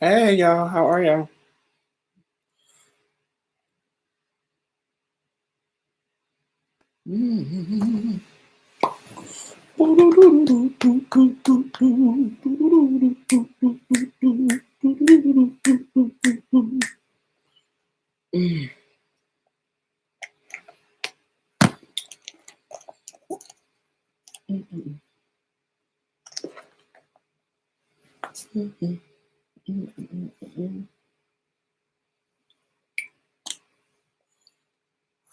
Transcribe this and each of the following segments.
Hey y'all, how are y'all?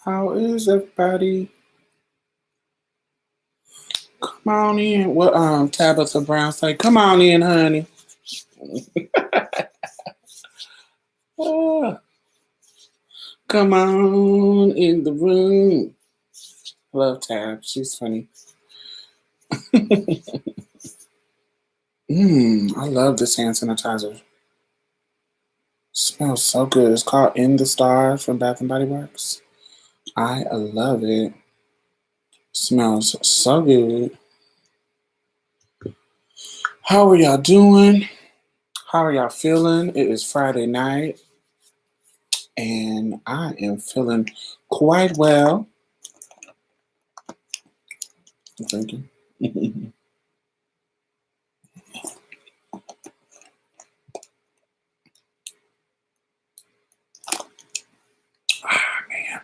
How is everybody? Come on in. What Tabitha Brown say? Come on in, honey. Ah, come on in the room. Love Tab. She's funny. I love this hand sanitizer. Smells so good. It's called In the Stars from Bath and Body Works. I love it. Smells so good. How are y'all doing? How are y'all feeling? It is Friday night, and I am feeling quite well. Thank you. Man,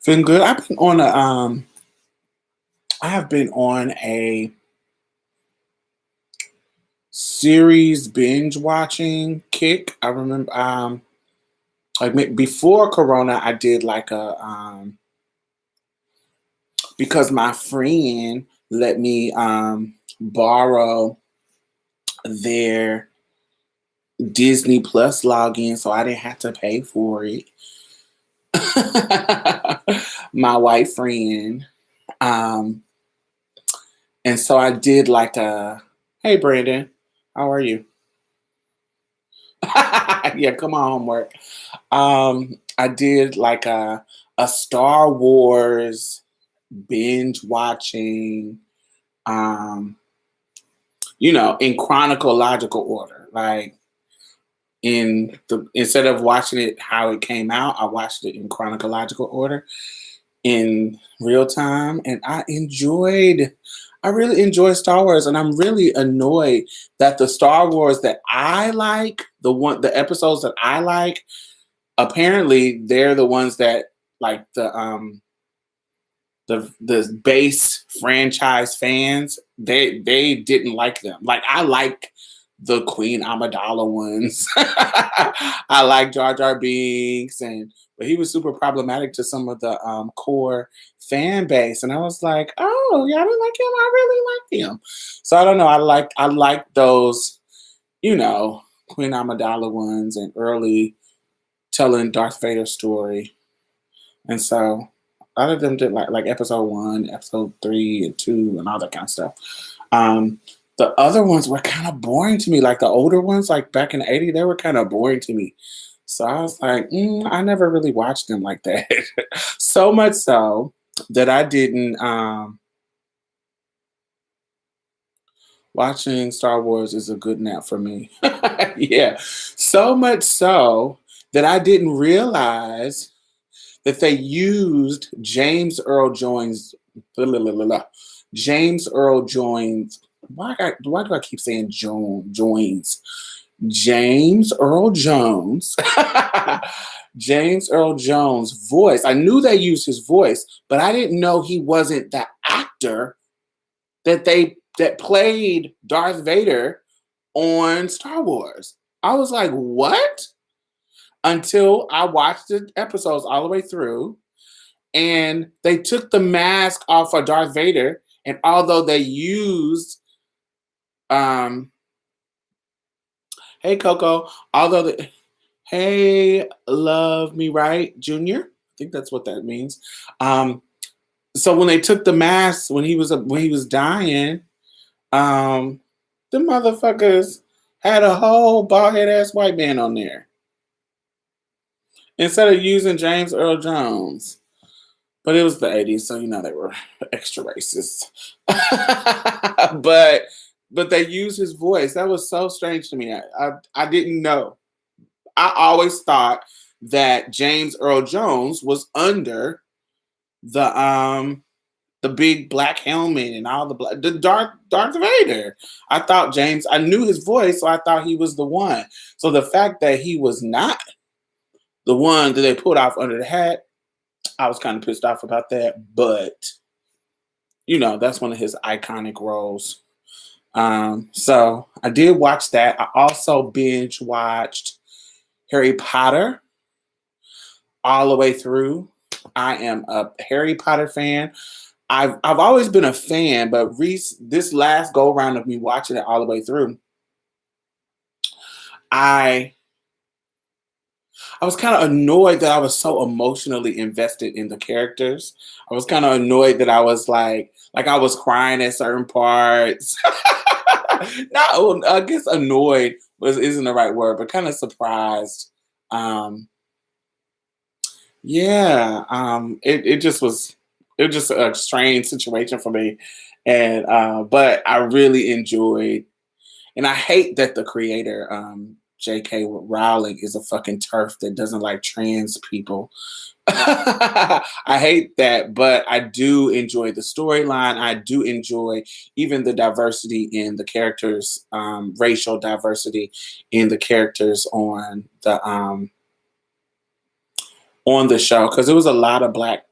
feeling good. I have been on a series binge watching kick. I remember, before Corona, I did like because my friend let me borrow their Disney Plus login, so I didn't have to pay for it. My white friend. Um, and so I did like hey Brandon, how are you? Yeah, come on, homework. I did like a Star Wars binge watching, um, in chronological order. Like instead of watching it how it came out, I watched it in chronological order in real time, and I really enjoy Star Wars, and I'm really annoyed that the Star Wars that I like, the episodes that I like, apparently they're the ones that like the base franchise fans, they didn't like them. Like I like the Queen Amidala ones. I like Jar Jar Binks, but he was super problematic to some of the core fan base, and I was like, oh, y'all don't like him. I really like him. So I don't know. I like those, Queen Amidala ones and early telling Darth Vader story, and so a lot of them did like episode 1, episode 3, and 2, and all that kind of stuff. Um, the other ones were kind of boring to me. Like the older ones, like back in the '80s, they were kind of boring to me. So I was like, I never really watched them like that. So much so that I didn't. Watching Star Wars is a good nap for me. Yeah, so much so that I didn't realize that they used James Earl Jones. Why do I keep saying Jones? James Earl Jones. James Earl Jones' voice. I knew they used his voice, but I didn't know he wasn't the actor that played Darth Vader on Star Wars. I was like, what? Until I watched the episodes all the way through, and they took the mask off of Darth Vader, and although they used hey Coco, hey love me right Junior, I think that's what that means. So when they took the mask when he was dying, the motherfuckers had a whole bald head ass white man on there instead of using James Earl Jones. But it was the '80s, so they were extra racist. But but they use his voice. That was so strange to me. I didn't know. I always thought that James Earl Jones was under the the big black helmet and all the Darth Vader. I thought James. I knew his voice, so I thought he was the one. So the fact that he was not the one that they put off under the hat, I was kind of pissed off about that. But that's one of his iconic roles. So I did watch that. I also binge watched Harry Potter all the way through. I am a Harry Potter fan. I've always been a fan, but this last go round of me watching it all the way through, I I was kind of annoyed that I was so emotionally invested in the characters. I was kind of annoyed that I was like I was crying at certain parts. Not, well, I guess annoyed isn't the right word, but kind of surprised. Um, yeah, it was just a strange situation for me, and but I really enjoyed. And I hate that the creator, J.K. Rowling, is a fucking turf that doesn't like trans people. I hate that, but I do enjoy the storyline. I do enjoy even the diversity in the characters, racial diversity in the characters on the show, because there was a lot of black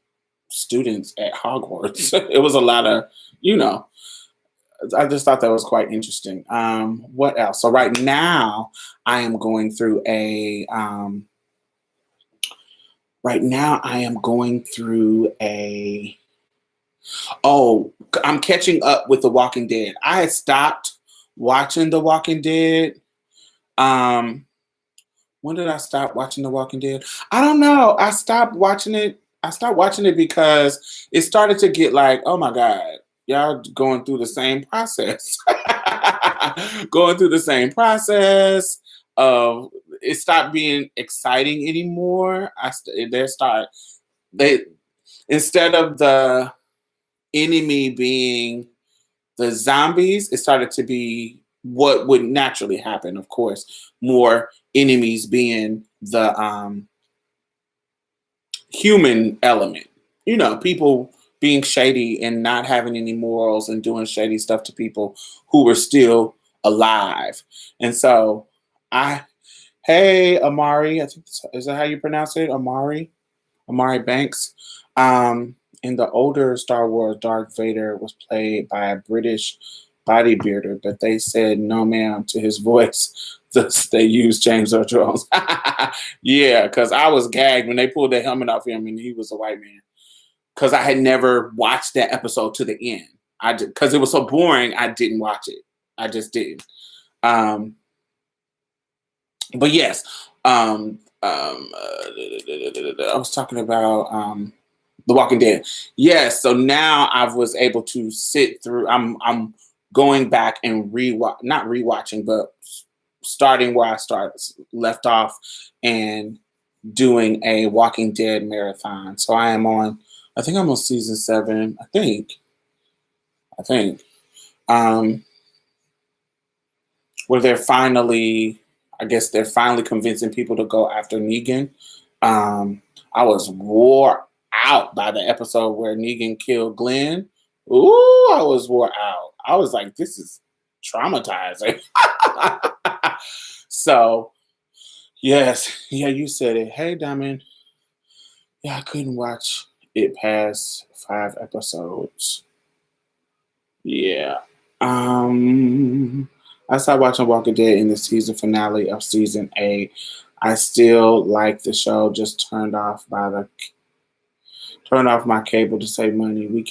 students at Hogwarts. It was a lot of, you know, I just thought that was quite interesting. What else? So right now, I am going through a. Right now, I am going through a. Oh, I'm catching up with The Walking Dead. I had stopped watching The Walking Dead. Um, when did I stop watching The Walking Dead? I don't know. I stopped watching it. I stopped watching it because it started to get like, oh my God, y'all going through the same process. Going through the same process of it stopped being exciting anymore. They instead of the enemy being the zombies, it started to be what would naturally happen, of course. More enemies being the human element. People being shady and not having any morals and doing shady stuff to people who were still alive. And so I hey Amari, I think is that how you pronounce it? Amari Banks. In the older Star Wars, Darth Vader was played by a British bodybuilder, but they said no, ma'am, to his voice. Thus, they used James Earl Jones. Yeah, because I was gagged when they pulled the helmet off him and he was a white man. Because I had never watched that episode to the end. Because it was so boring, I didn't watch it. I just didn't. Um, but yes, I was talking about The Walking Dead. Yes, so now I was able to sit through. I'm going back and rewatch, not rewatching, but starting where I left off and doing a Walking Dead marathon. So I am on. I think I'm on season 7. I think. Um, where I guess they're finally convincing people to go after Negan. I was wore out by the episode where Negan killed Glenn. Ooh, I was wore out. I was like, this is traumatizing. So, yes, yeah, you said it. Hey, Diamond. Yeah, I couldn't watch it past 5 episodes. Yeah. I started watching Walking Dead in the season finale of season 8. I still like the show. Just turned off my cable to save money. We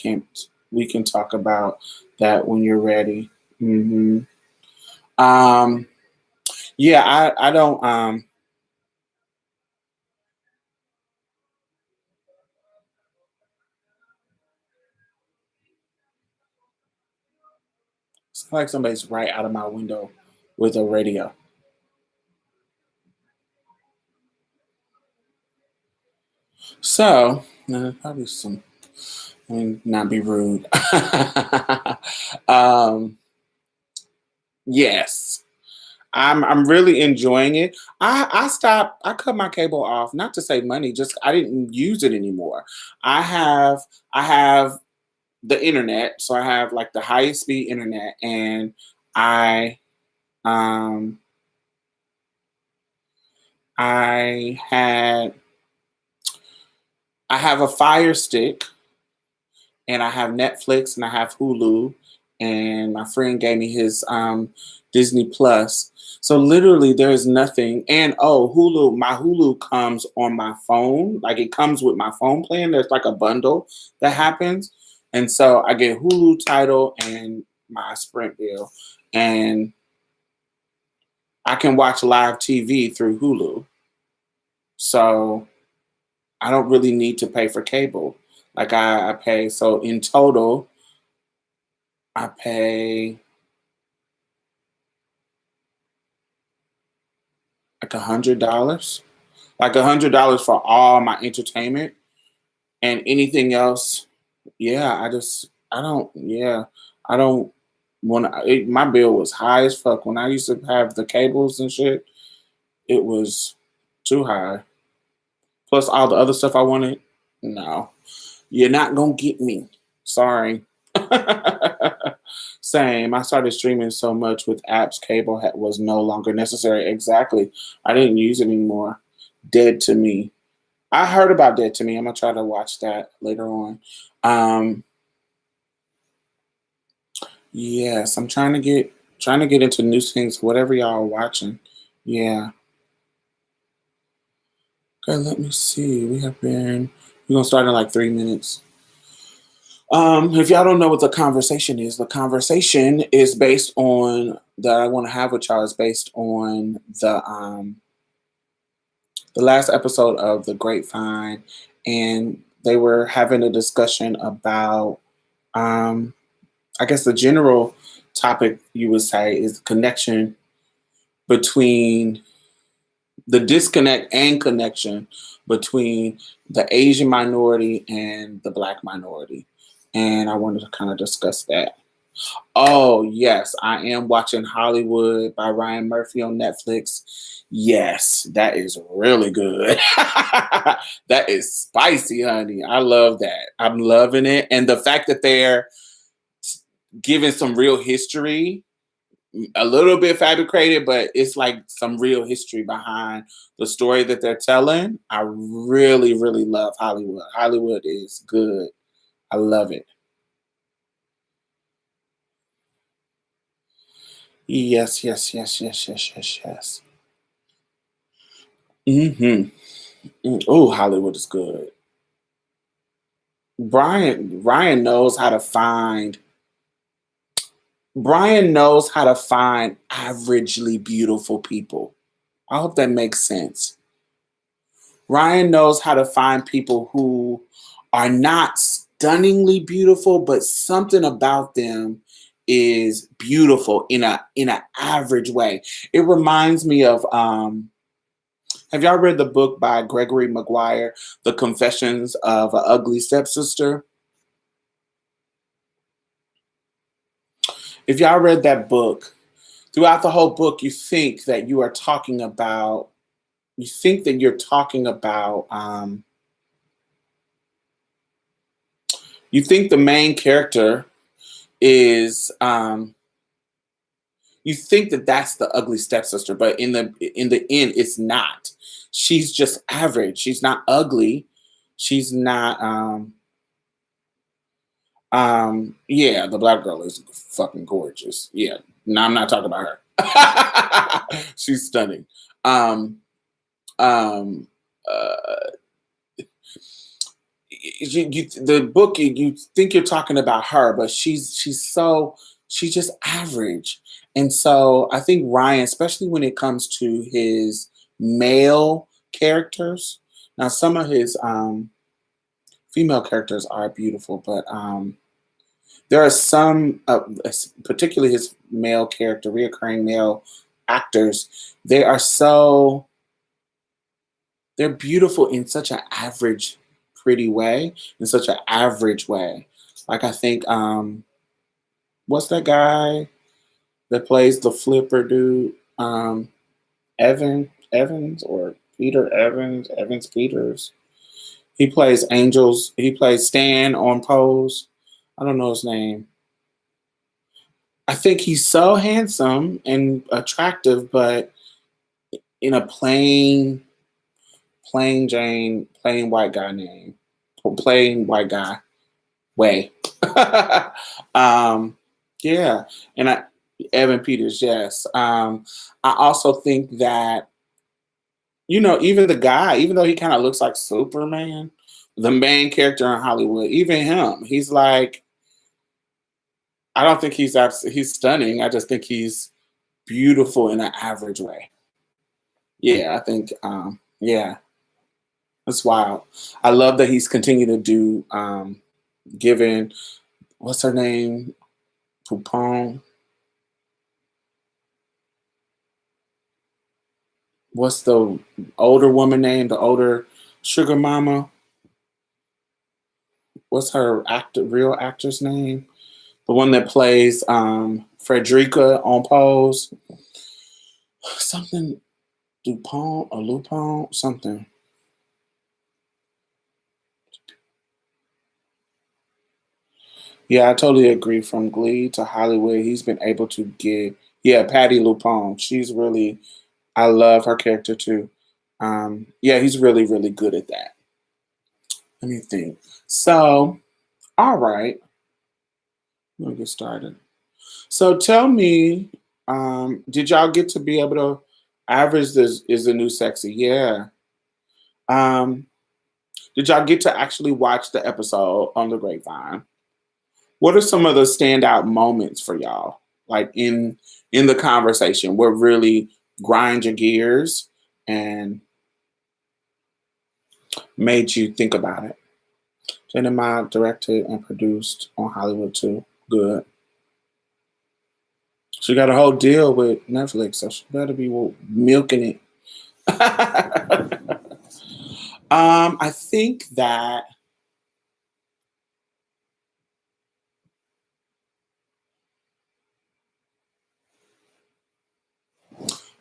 can talk about that when you're ready. Hmm. Um. Yeah. I don't. It's like somebody's right out of my window with a radio. So probably some. I mean, not be rude. um. Yes. I'm really enjoying it. I cut my cable off, not to save money, just I didn't use it anymore. I have I have the internet, so I have like the highest speed internet, and I um I had I have a Fire Stick, and I have Netflix, and I have Hulu, and my friend gave me his Disney Plus. So literally, there's nothing. And oh, Hulu, my Hulu comes on my phone. Like it comes with my phone plan. There's like a bundle that happens, and so I get Hulu title and my Sprint bill, and I can watch live TV through Hulu. So I don't really need to pay for cable. Like I pay. So in total, I pay like $100, like $100 for all my entertainment, and anything else. Yeah, I don't. Yeah, I don't. My bill was high as fuck when I used to have the cables and shit. It was too high. Plus all the other stuff I wanted. No, you're not gonna get me. Sorry. Same. I started streaming so much with apps. Cable was no longer necessary. Exactly. I didn't use it anymore. Dead to me. I heard about Dead to Me. I'm gonna try to watch that later on. Um, yes, I'm trying to get into new things. Whatever y'all are watching. Yeah. Okay. Let me see. We're gonna start in like 3 minutes. If y'all don't know what the conversation is based on that I want to have with y'all is based on the last episode of the Grapevine, and they were having a discussion about um, I guess the general topic you would say is the connection between the disconnect and connection between the Asian minority and the Black minority. And I wanted to kind of discuss that. Oh, yes, I am watching Hollywood by Ryan Murphy on Netflix. Yes, that is really good. That is spicy, honey. I love that. I'm loving it. And the fact that they're giving some real history, a little bit fabricated, but it's like some real history behind the story that they're telling. I really, really love Hollywood. Hollywood is good. I love it. Yes, yes, yes, yes, yes, yes, yes. Mm-hmm. Oh, Hollywood is good. Ryan knows how to find Brian knows how to find averagely beautiful people. I hope that makes sense. Ryan knows how to find people who are not stunningly beautiful, but something about them is beautiful in an average way. It reminds me of have y'all read the book by Gregory Maguire, The Confessions of an Ugly Stepsister? If y'all read that book, throughout the whole book, you think that you're talking about you think the main character is you think that that's the ugly stepsister, but in the end it's not. She's just average. She's not ugly. She's not yeah, the black girl is fucking gorgeous. Yeah. No, I'm not talking about her. She's stunning. Um um uh the book you think you're talking about her, but she's just average. And so I think Ryan, especially when it comes to his male characters, now some of his female characters are beautiful, but there are some, particularly his male character, reoccurring male actors. They are so they're beautiful in such an average, pretty way, in such an average way. Like I think, what's that guy? that plays the flipper dude. Evans or Peter Evans, Evans Peters. He plays Angels. He plays Stan on Pose. I don't know his name. I think he's so handsome and attractive, but in a plain white guy name, plain white guy way. um, yeah, and Evan Peters, yes. I also think that even the guy, even though he kind of looks like Superman, the main character in Hollywood, even him, he's like, I don't think he's stunning. I just think he's beautiful in an average way. Yeah, I think, yeah, that's wild. I love that he's continued to do, given, what's her name? Poupon. What's the older woman name? The older sugar mama? What's her real actor's name? The one that plays Frederica on Pose. Something Dupont or Lupon, something. Yeah, I totally agree. From Glee to Hollywood, he's been able to get. Yeah, Patty Lupone. She's really. I love her character too. Yeah, he's really, really good at that. Let me think. So, all right, we'll get started. So, tell me, did y'all get to be able to average this? Is the new sexy? Yeah. Um, did y'all get to actually watch the episode on the Grapevine? What are some of the standout moments for y'all, like in the conversation, what really grind your gears and made you think about it? Cinema directed and produced on Hollywood too. Good. She got a whole deal with Netflix, so she better be milking it. I think that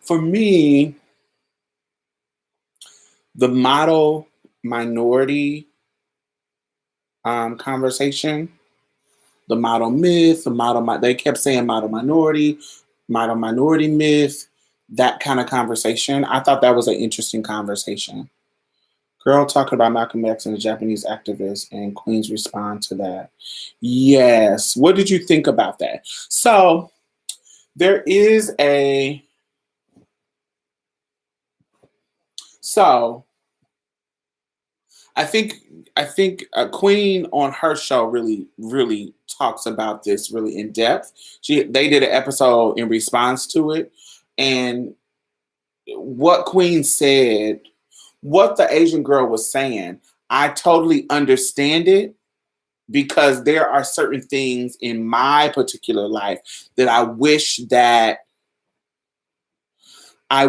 for me, the model minority conversation, the model myth, they kept saying model minority myth, that kind of conversation. I thought that was an interesting conversation. Girl talking about Malcolm X and the Japanese activist and Queen's response to that. Yes. What did you think about that? So there is a so I think Queen on her show really really talks about this really in depth. They did an episode in response to it, and what Queen said, what the Asian girl was saying, I totally understand it because there are certain things in my particular life that I wish that I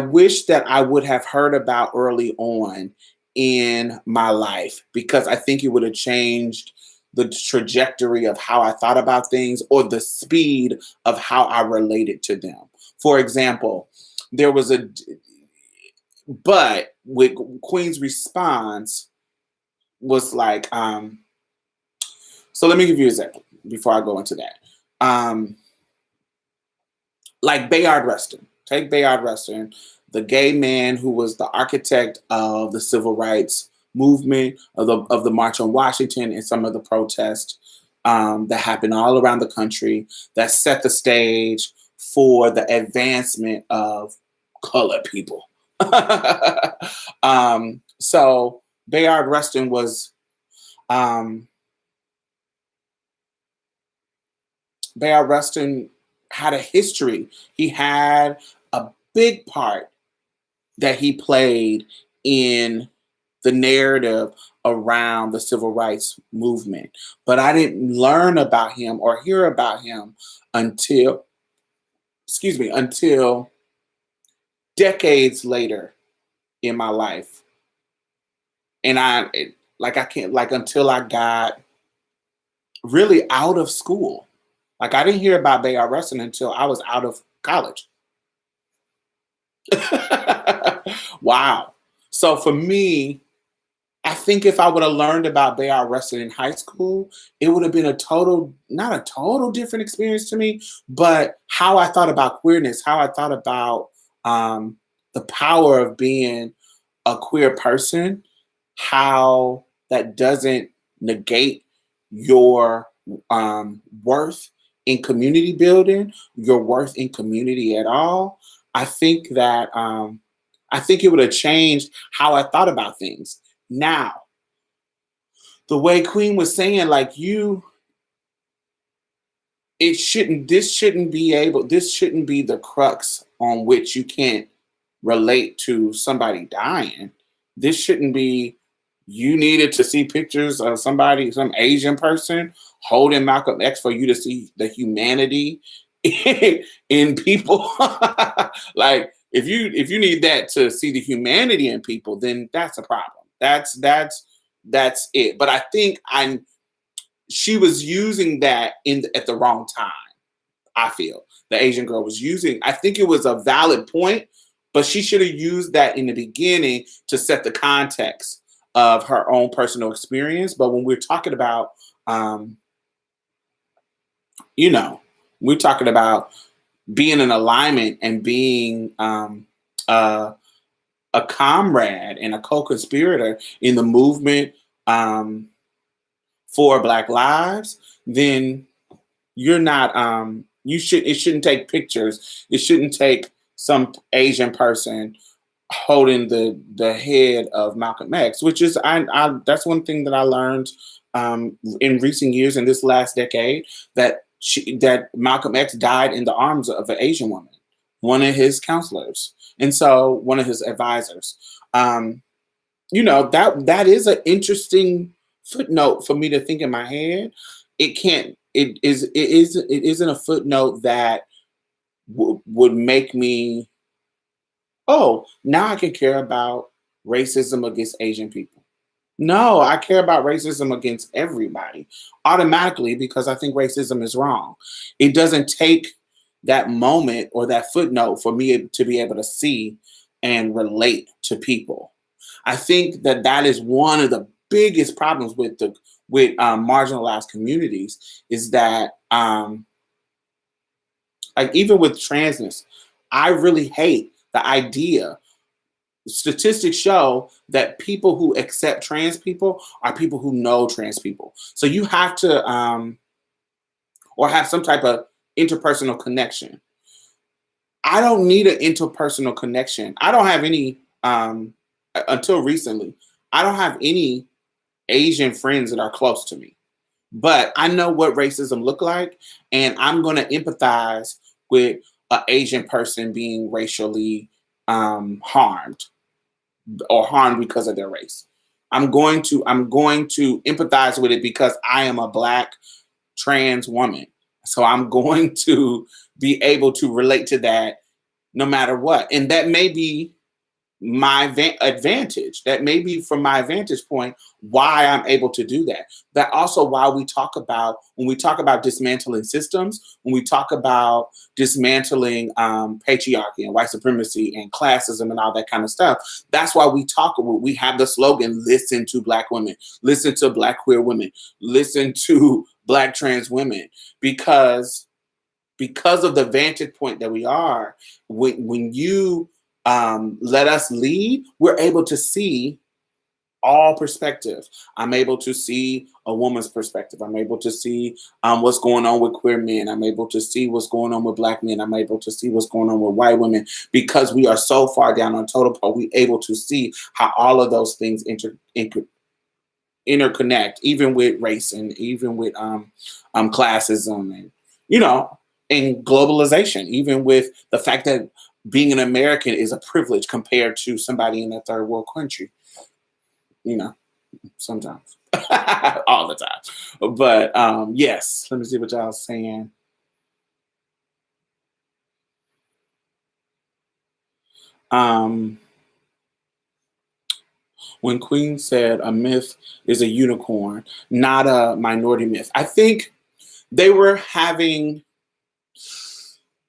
would have heard about early on in my life, because I think it would have changed the trajectory of how I thought about things or the speed of how I related to them. For example, there was but with Queen's response was like, so let me give you an example before I go into that. Like Bayard Rustin. Take Bayard Rustin, the gay man who was the architect of the civil rights movement, of the March on Washington and some of the protests that happened all around the country that set the stage for the advancement of colored people. So Bayard Rustin was um, Bayard Rustin had a history. He had a big part that he played in the narrative around the civil rights movement. But I didn't learn about him or hear about him until, until decades later in my life. And I can't, like, until I got really out of school. Like, I didn't hear about Bayard Rustin until I was out of college. Wow. So for me, I think if I would have learned about Bayard Rustin in high school, it would have been not a total different experience to me, but how I thought about queerness, how I thought about um, the power of being a queer person, how that doesn't negate your worth in community building, your worth in community at all. I think that I think it would have changed how I thought about things. Now, the way Queen was saying, like this shouldn't be the crux on which you can't relate to somebody dying. This shouldn't be you needed to see pictures of some Asian person holding Malcolm X for you to see the humanity in people. Like if you need that to see the humanity in people, then that's a problem. That's it. But I think she was using that at the wrong time. I feel the Asian girl was using. I think it was a valid point, but she should have used that in the beginning to set the context of her own personal experience. But when we're talking about, um, you know, we're talking about being in alignment and being a comrade and a co-conspirator in the movement um, for Black lives, then you're not it shouldn't take pictures. It shouldn't take some Asian person holding the head of Malcolm X, which is I that's one thing that I learned in recent years in this last decade, that Malcolm X died in the arms of an Asian woman, one of his counselors, and so one of his advisors. Um, that is an interesting footnote for me to think in my head. It isn't a footnote that would make me, oh, now I can care about racism against Asian people. No, I care about racism against everybody automatically because I think racism is wrong. It doesn't take that moment or that footnote for me to be able to see and relate to people. I think that is one of the biggest problems with marginalized communities is that like even with transness, I really hate the idea. Statistics show that people who accept trans people are people who know trans people. So you have to or have some type of interpersonal connection. I don't need an interpersonal connection. I don't have any until recently. I don't have any Asian friends that are close to me. But I know what racism look like, and I'm going to empathize with an Asian person being racially harmed or harmed because of their race. I'm going to empathize with it because I am a Black trans woman. So I'm going to be able to relate to that no matter what. And that may be my advantage. That may be from my vantage point why I'm able to do that. That also why when we talk about dismantling systems, when we talk about dismantling patriarchy and white supremacy and classism and all that kind of stuff. That's why we have the slogan, listen to Black women, listen to Black queer women, listen to Black trans women, because of the vantage point that we are, when you let us lead, we're able to see all perspectives. I'm able to see a woman's perspective. I'm able to see what's going on with queer men. I'm able to see what's going on with Black men. I'm able to see what's going on with white women because we are so far down on total pole. We're able to see how all of those things interconnect, even with race and even with classism and and globalization, even with the fact that being an American is a privilege compared to somebody in a third world country. Sometimes, all the time. But yes, let me see what y'all saying. Um, when Queen said a myth is a unicorn, not a minority myth, I think they were having.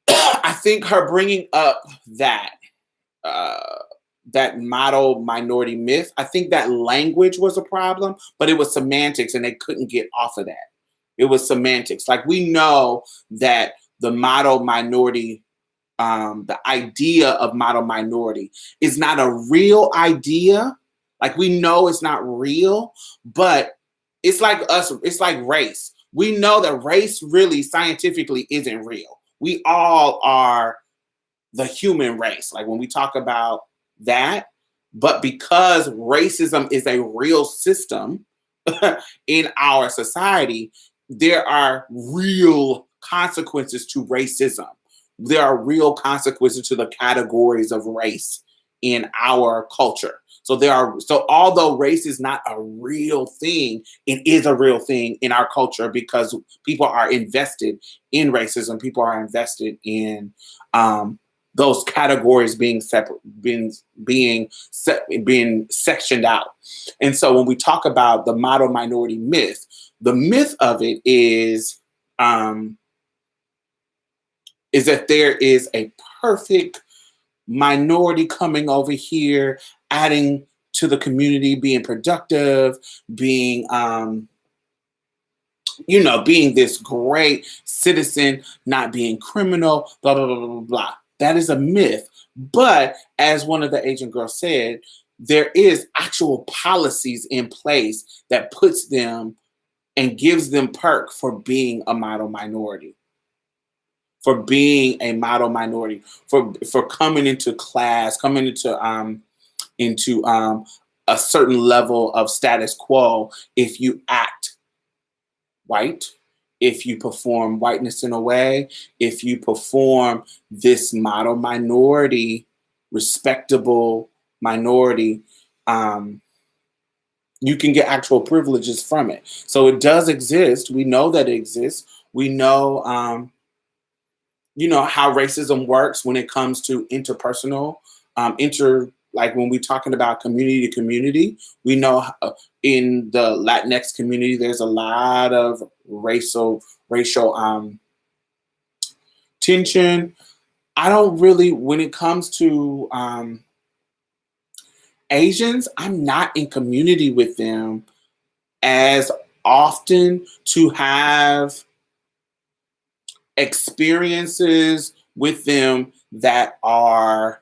I think her bringing up that uh, that model minority myth, I think that language was a problem, but it was semantics, and they couldn't get off of that. It was semantics. Like, we know that the model minority, the idea of model minority is not a real idea. Like, we know it's not real, but it's like us, it's like race. We know that race really scientifically isn't real. We all are the human race. Like, when we talk about that, but because racism is a real system in our society, there are real consequences to racism. There are real consequences to the categories of race in our culture. So although race is not a real thing, it is a real thing in our culture because people are invested in racism. People are invested in those categories being separate, being sectioned out. And so when we talk about the model minority myth, the myth of it is that there is a perfect minority coming over here, adding to the community, being productive, being being this great citizen, not being criminal, blah blah blah blah blah. That is a myth. But as one of the Asian girls said, there is actual policies in place that puts them and gives them perk for being a model minority, for being a model minority, for coming into class, coming into a certain level of status quo. If you act white, if you perform whiteness in a way, if you perform this model minority, respectable minority, you can get actual privileges from it. So it does exist. We know that it exists. We know how racism works when it comes to interpersonal, like when we're talking about community to community. We know in the Latinx community, there's a lot of racial tension. I don't really, when it comes to Asians, I'm not in community with them as often to have experiences with them that are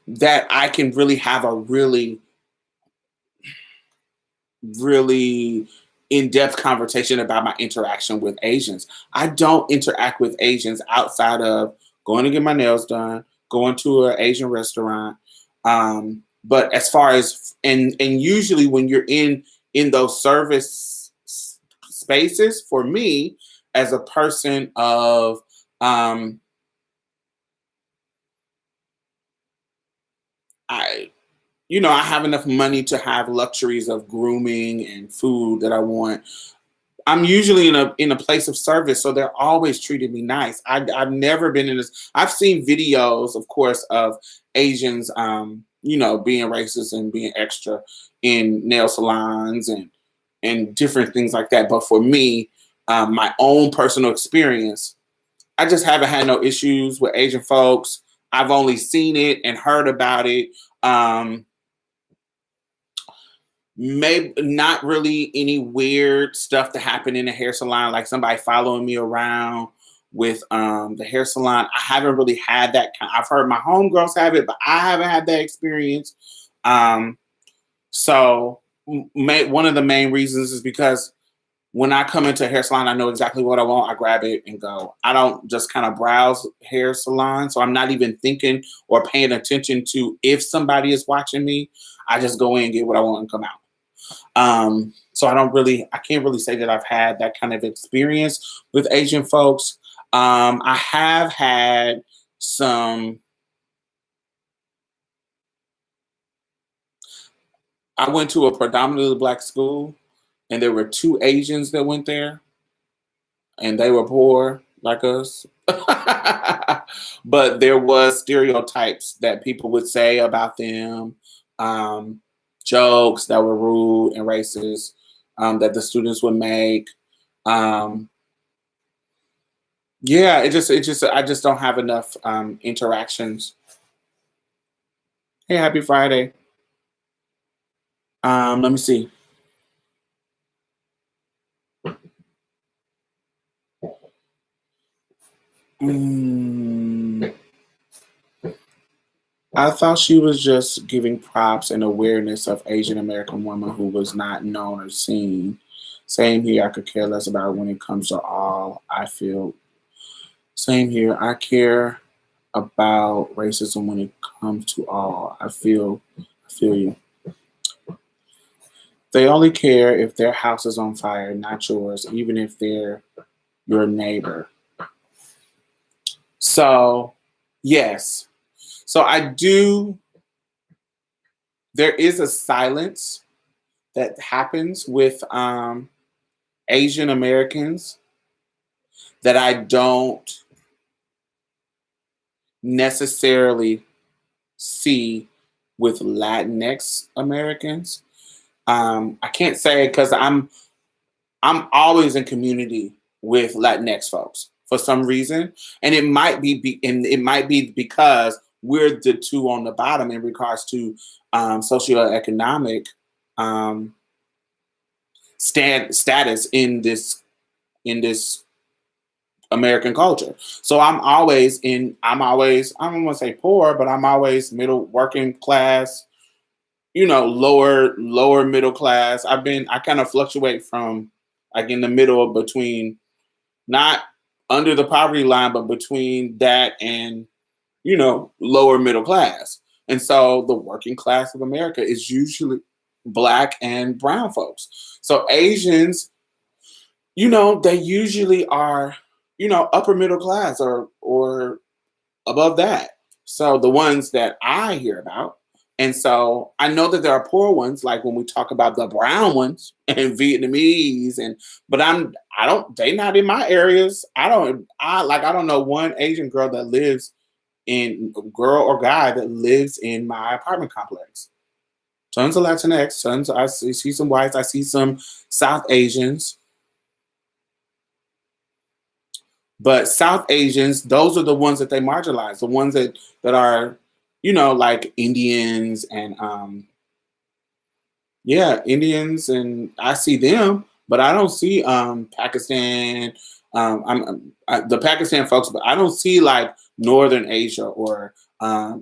that I can really have a really in-depth conversation about my interaction with Asians. I don't interact with Asians outside of going to get my nails done, going to an Asian restaurant. But as far as and usually when you're in those service spaces, for me as a person of I I have enough money to have luxuries of grooming and food that I want. I'm usually in a place of service, so they're always treating me nice. I've never been in this. I've seen videos, of course, of Asians, being racist and being extra in nail salons and different things like that. But for me, my own personal experience, I just haven't had no issues with Asian folks. I've only seen it and heard about it. Maybe not really any weird stuff that happened in the hair salon, like somebody following me around with the hair salon. I haven't really had that. I've heard my homegirls have it, but I haven't had that experience. So one of the main reasons is because when I come into a hair salon, I know exactly what I want. I grab it and go. I don't just kind of browse hair salons. So I'm not even thinking or paying attention to if somebody is watching me. I just go in, get what I want, and come out. So I can't really say that I've had that kind of experience with Asian folks. I have had I went to a predominantly black school, and there were two Asians that went there, and they were poor like us. But there was stereotypes that people would say about them, jokes that were rude and racist. that the students would make. Um, yeah, I just don't have enough interactions. Hey, happy Friday. Let me see. Mm, I thought she was just giving props and awareness of Asian American woman who was not known or seen. Same here. I could care less about when it comes to all. I feel same here. I care about racism when it comes to all. I feel you. They only care if their house is on fire, not yours, even if they're your neighbor. So, yes. So I do. There is a silence that happens with Asian Americans that I don't necessarily see with Latinx Americans. I can't say because I'm always in community with Latinx folks for some reason, and and it might be because we're the two on the bottom in regards to socioeconomic um, status in this American culture. So I don't want to say poor, but I'm always middle working class, lower middle class. I kind of fluctuate from like in the middle between not under the poverty line, but between that and, lower middle class. And so the working class of America is usually black and brown folks. So Asians, they usually are, upper middle class or above that. So the ones that I hear about. And so I know that there are poor ones, like when we talk about the brown ones and Vietnamese, but they not in my areas. I don't know one Asian girl or guy that lives in my apartment complex. Tons of Latinx, see some whites, I see some South Asians, but South Asians, those are the ones that they marginalize, the ones that are, like Indians and yeah, Indians, and I see them, but I don't see Pakistan. The Pakistan folks, but I don't see like Northern Asia or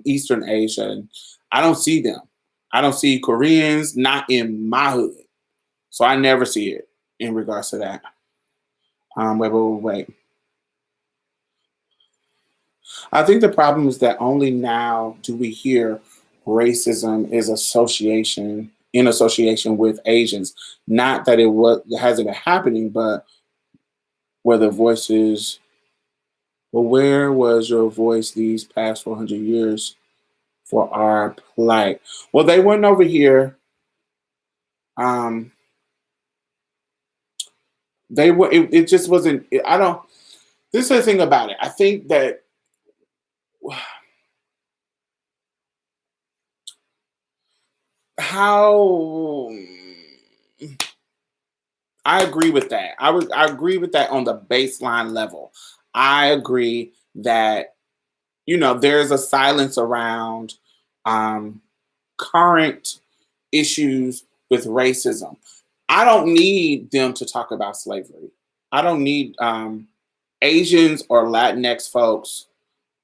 Eastern Asia. And I don't see them. I don't see Koreans, not in my hood, so I never see it in regards to that. Wait. I think the problem is that only now do we hear racism is association in association with Asians. Not that it hasn't been happening, but where the voices. Well, where was your voice these past 400 years for our plight? Well, they weren't over here. Um, they were. It just wasn't. I don't. This is the thing about it. I think that how I agree with that. I agree with that on the baseline level. I agree that there's a silence around um, current issues with racism. I don't need them to talk about slavery. I don't need Asians or Latinx folks.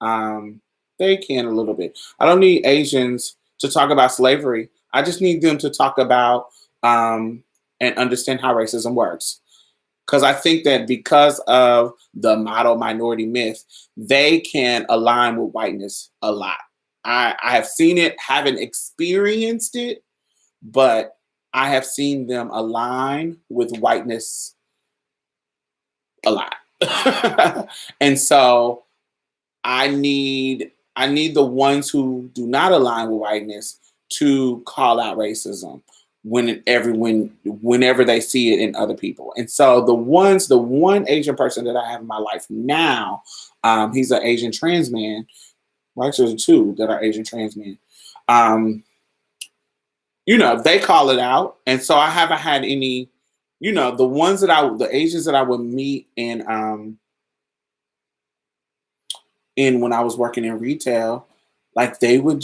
Um, they can a little bit. I don't need Asians to talk about slavery. I just need them to talk about um, and understand how racism works. Because I think that because of the model minority myth, they can align with whiteness a lot. I have seen it, haven't experienced it, but I have seen them align with whiteness a lot. And so I need the ones who do not align with whiteness to call out racism whenever they see it in other people. And so the one Asian person that I have in my life now, he's an Asian trans man. Well, actually, there's two that are Asian trans men. Um, they call it out, and so I haven't had any. the Asians that I would meet in when I was working in retail, like they would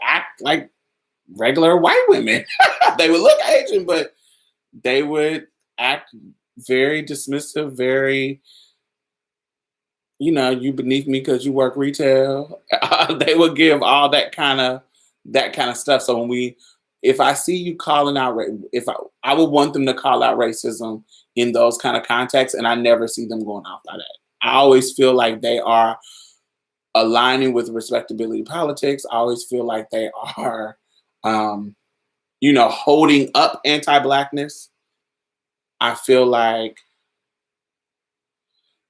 act like regular white women. They would look Asian, but they would act very dismissive, very, you beneath me because you work retail. They would give all that kind of stuff. So if I see you calling out, if I would want them to call out racism in those kind of contexts, and I never see them going off by that. I always feel like they are aligning with respectability politics. I always feel like they are, holding up anti-blackness. I feel like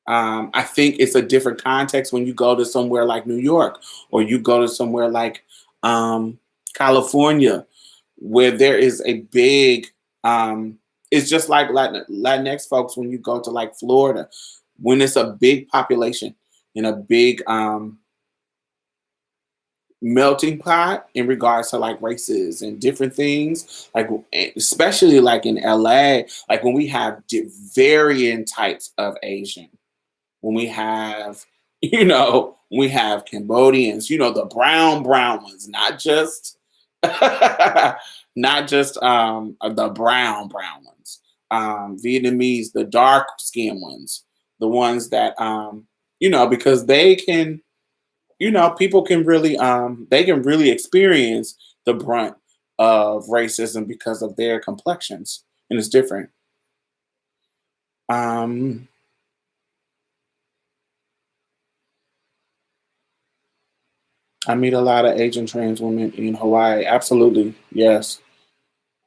I think it's a different context when you go to somewhere like New York or you go to somewhere like California, where there is a big, it's just like Latinx folks when you go to like Florida, when it's a big population and a big melting pot in regards to like races and different things, like especially like in LA, like when we have varying types of Asian, when we have Cambodians, the brown ones, not just not just the brown ones, Vietnamese, the dark skinned ones, the ones that because they can, people can really they can really experience the brunt of racism because of their complexions, and it's different. um I meet a lot of Asian trans women in Hawaii. Absolutely, yes.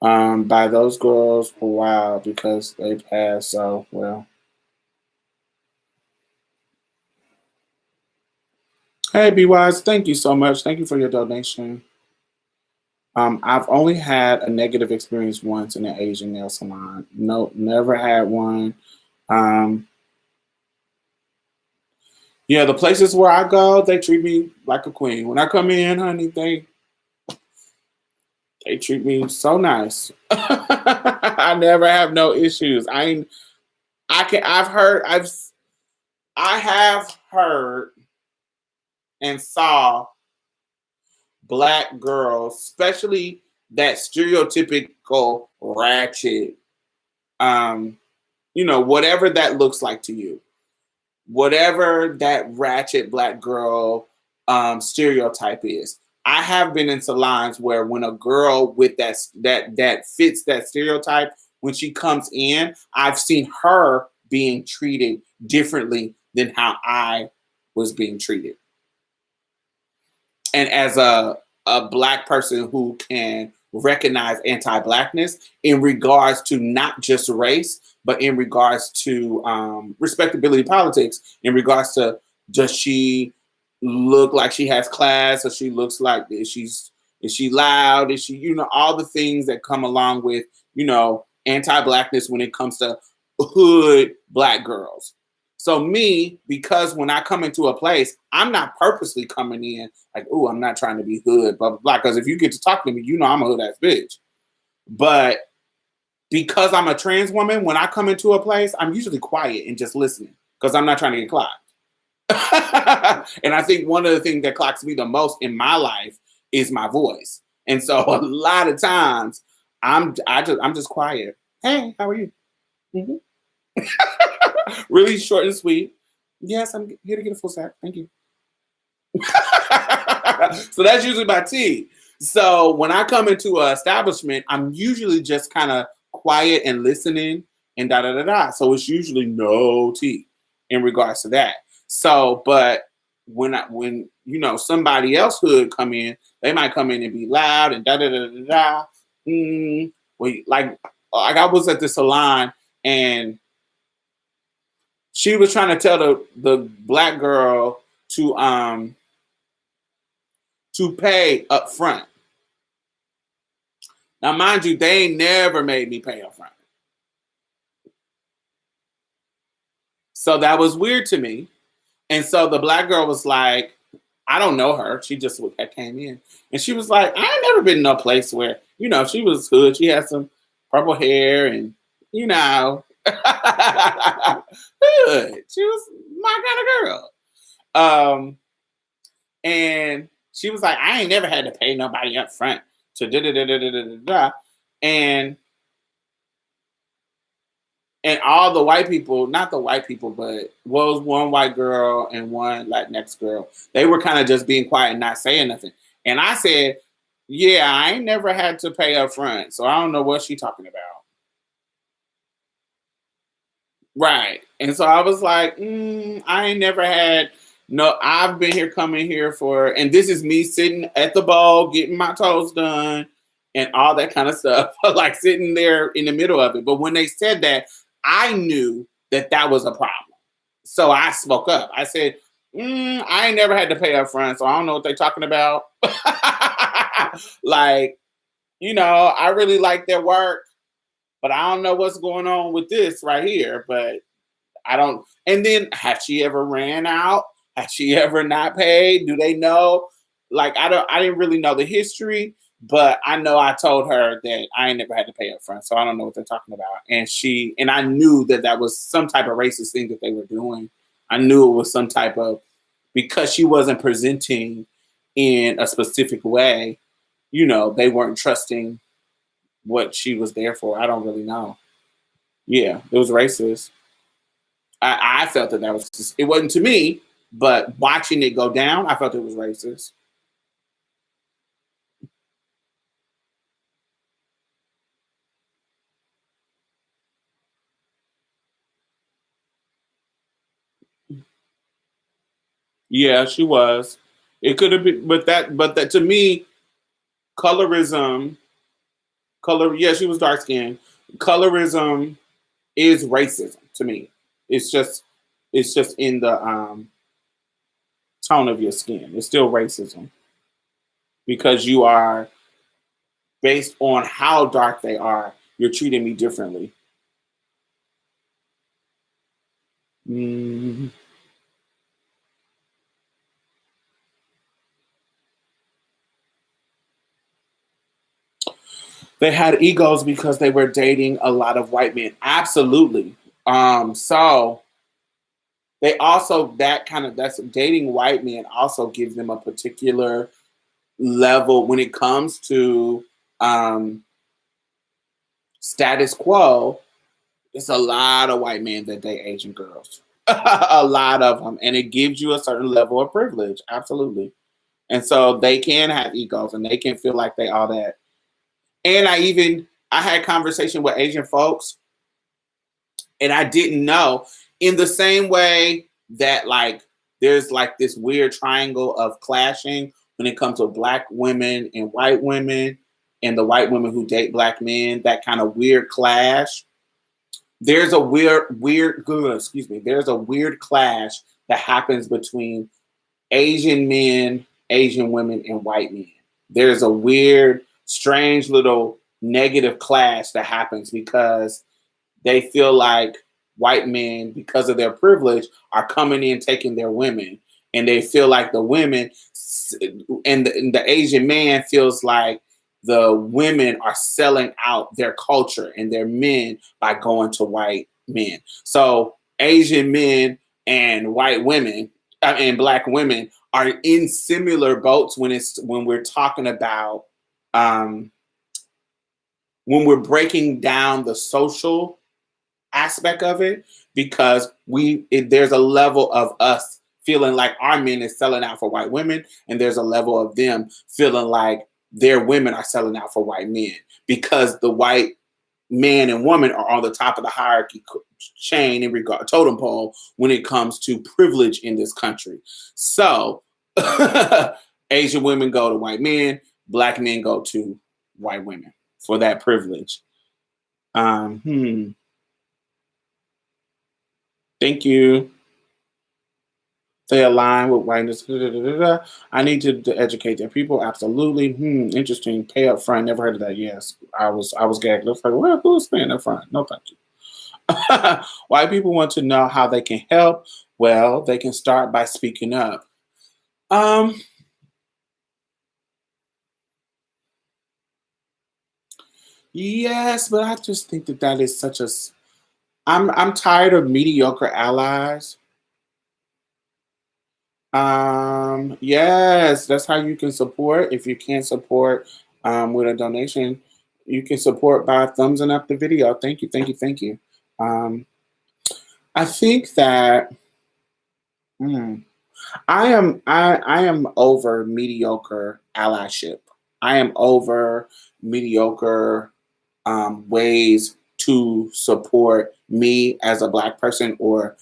By those girls, wow, because they pass so well. Hey, B Wise, thank you so much. Thank you for your donation. I've only had a negative experience once in an Asian nail salon. No, never had one. Um, yeah, the places where I go, they treat me like a queen. When I come in, honey, they treat me so nice. I never have no issues. I have heard and saw black girls, especially that stereotypical ratchet, um, whatever that looks like to you, whatever that ratchet black girl stereotype is. I have been in salons where when a girl with that fits that stereotype, when she comes in, I've seen her being treated differently than how I was being treated. And as a black person who can recognize anti-blackness in regards to not just race, but in regards to respectability politics, in regards to, does she look like she has class, or she looks like, is she loud, is she, all the things that come along with anti-blackness when it comes to hood black girls. So me, because when I come into a place, I'm not purposely coming in like, oh, I'm not trying to be hood, blah, blah, blah. Because if you get to talk to me, I'm a hood ass bitch. But because I'm a trans woman, when I come into a place, I'm usually quiet and just listening because I'm not trying to get clocked. And I think one of the things that clocks me the most in my life is my voice. And so a lot of times I'm just quiet. Hey, how are you? Mhm. Really short and sweet. Yes, I'm here to get a full sack. Thank you. So that's usually my tea. So when I come into an establishment, I'm usually just kind of quiet and listening and da da da da. So it's usually no tea in regards to that. So, but when somebody else hood come in, they might come in and be loud and da da da da da. Like I was at the salon and she was trying to tell the black girl to pay up front. Now, mind you, they ain't never made me pay up front. So that was weird to me. And so the black girl was like, I don't know her. She just came in. And she was like, I ain't never been in a place where, she was hood. She had some, purple hair, and you know, good. She was my kind of girl. And she was like, I ain't never had to pay nobody up front to da da da da da da da. Da. And and all the white people, not the white people, but was one white girl and one Latinx girl. They were kind of just being quiet and not saying nothing. And I said, yeah, I ain't never had to pay up front, so I don't know what she talking about. Right. And so I was like, I ain't never had no, I've been here coming here for, and this is me sitting at the bowl, getting my toes done and all that kind of stuff, like sitting there in the middle of it. But when they said that, I knew that that was a problem. So I spoke up. I said, I ain't never had to pay up front, so I don't know what they're talking about. Like, I really like their work, but I don't know what's going on with this right here. But I don't. And then, has she ever ran out? Has she ever not paid? Do they know? Like, I don't. I didn't really know the history, but I know I told her that I ain't never had to pay up front, so I don't know what they're talking about. And I knew that that was some type of racist thing that they were doing. I knew it was some type of, because she wasn't presenting in a specific way. They weren't trusting what she was there for. I don't really know. Yeah, it was racist. I felt that was just, it wasn't to me, but watching it go down, I felt it was racist. Yeah, she was. It could have been, but that to me, colorism, color. Yeah, she was dark skinned. Colorism is racism to me. It's just, it's just in the tone of your skin. It's still racism because you are based on how dark they are. You're treating me differently. Mm. They had egos because they were dating a lot of white men. Absolutely. So they also, that's dating white men also gives them a particular level when it comes to um, status quo. It's a lot of white men that date Asian girls, a lot of them, and it gives you a certain level of privilege. Absolutely. And so they can have egos and they can feel like they all that. And I had conversation with Asian folks, and I didn't know, in the same way that like there's like this weird triangle of clashing when it comes to black women and the white women who date black men, that kind of weird clash. There's a excuse me, there's a weird clash that happens between Asian men, Asian women, and white men. There's a weird, strange little negative clash that happens because they feel like white men, because of their privilege, are coming in taking their women. And they feel like the women, and the Asian man feels like the women are selling out their culture and their men by going to white men. So Asian men and white women and black women are in similar boats when we're talking about um, when we're breaking down the social aspect of it, because there's a level of us feeling like our men is selling out for white women, and there's a level of them feeling like their women are selling out for white men, because the white man and woman are on the top of the hierarchy chain in regard totem pole when it comes to privilege in this country. So Asian women go to white men, black men go to white women for that privilege. Thank you. They align with whiteness. Da, da, da, da, da. I need to educate their people. Absolutely. Interesting. Pay up front. Never heard of that. Yes. I was gagged. I was like, well, who's paying up front? No, thank you. White people want to know how they can help. Well, they can start by speaking up. Yes, but I just think that that is such a. I'm tired of mediocre allies. Yes, that's how you can support. If you can't support with a donation, you can support by thumbsing up the video. Thank you, thank you, thank you. Um, I think that hmm, I am over mediocre allyship. I am over mediocre ways to support me as a black person or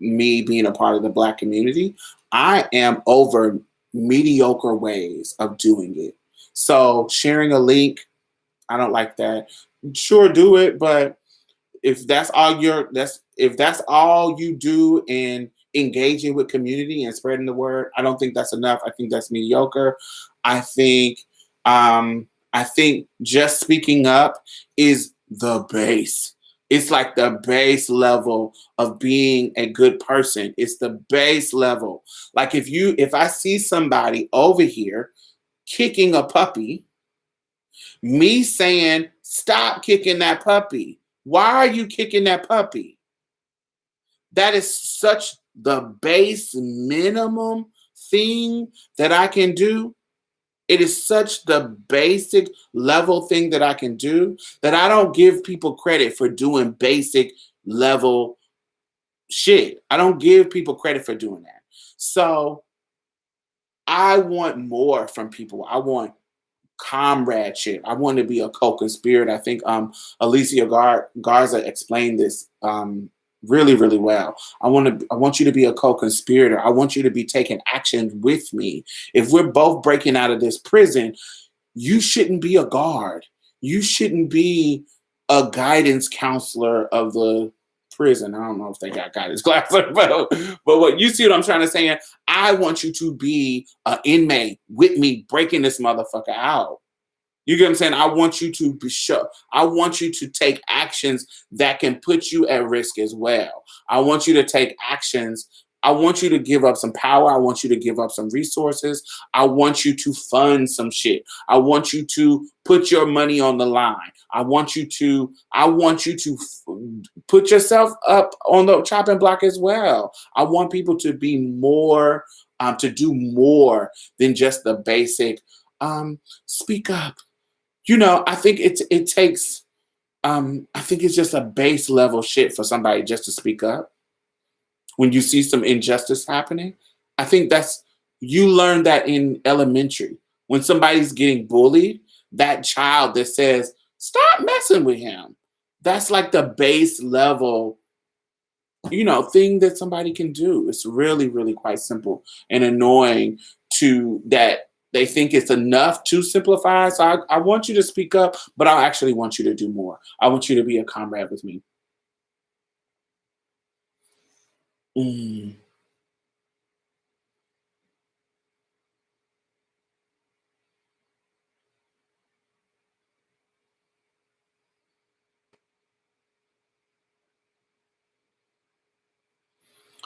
me being a part of the black community. I am over mediocre ways of doing it. So sharing a link, I don't like that. Sure, do it, but if that's all you do in engaging with community and spreading the word, I don't think that's enough. I think that's mediocre. I think I think just speaking up is the base. It's like the base level of being a good person. It's the base level. Like if I see somebody over here kicking a puppy, me saying, stop kicking that puppy. Why are you kicking that puppy? That is such the base minimum thing that I can do. It is such the basic level thing that I can do that I don't give people credit for doing basic level shit. I don't give people credit for doing that. So I want more from people. I want comradeship. I want to be a co-conspirator. I think Garza explained this really, really well. I want you to be a co-conspirator. I want you to be taking action with me. If we're both breaking out of this prison, you shouldn't be a guard. You shouldn't be a guidance counselor of the prison. I don't know if they got guidance counselor, but what you see what I'm trying to say? I want you to be an inmate with me breaking this motherfucker out. You get what I'm saying? I want you to be sure. I want you to take actions that can put you at risk as well. I want you to take actions. I want you to give up some power. I want you to give up some resources. I want you to fund some shit. I want you to put your money on the line. I want you to put yourself up on the chopping block as well. I want people to be more, to do more than just the basic speak up. I think it takes I think it's just a base level shit for somebody just to speak up when you see some injustice happening. I think that's you learn that in elementary. When somebody's getting bullied, that child that says, "Stop messing with him." That's like the base level thing that somebody can do. It's really, really quite simple and annoying to that they think it's enough to simplify. So I want you to speak up, but I actually want you to do more. I want you to be a comrade with me. Mm,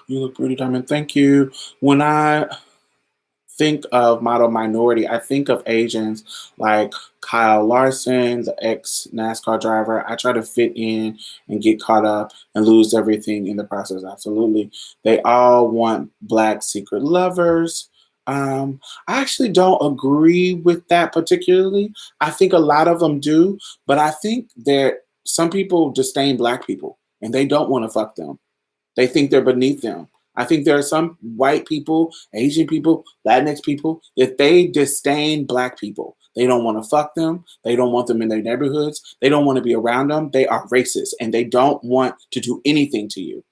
you look pretty diamond. Thank you. When I think of model minority, I think of Asians like Kyle Larson, the ex NASCAR driver. I try to fit in and get caught up and lose everything in the process. Absolutely. They all want black secret lovers. I actually don't agree with that particularly. I think a lot of them do, but I think that some people disdain black people and they don't want to fuck them. They think they're beneath them. I think there are some white people, Asian people, Latinx people that they disdain black people. They don't want to fuck them. They don't want them in their neighborhoods. They don't want to be around them. They are racist and they don't want to do anything to you.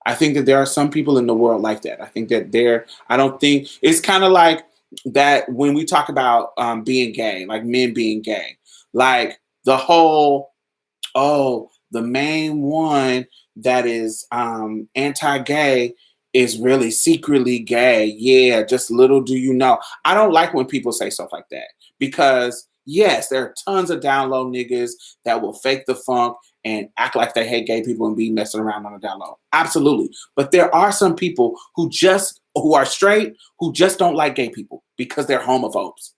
I think that there are some people in the world like that. I think that I don't think it's kind of like that when we talk about being gay, like men being gay, like the whole the main one that is anti-gay is really secretly gay. Yeah, just little do you know. I don't like when people say stuff like that because yes, there are tons of down low niggas that will fake the funk and act like they hate gay people and be messing around on the down low. Absolutely. But there are some people who are straight who just don't like gay people because they're homophobes.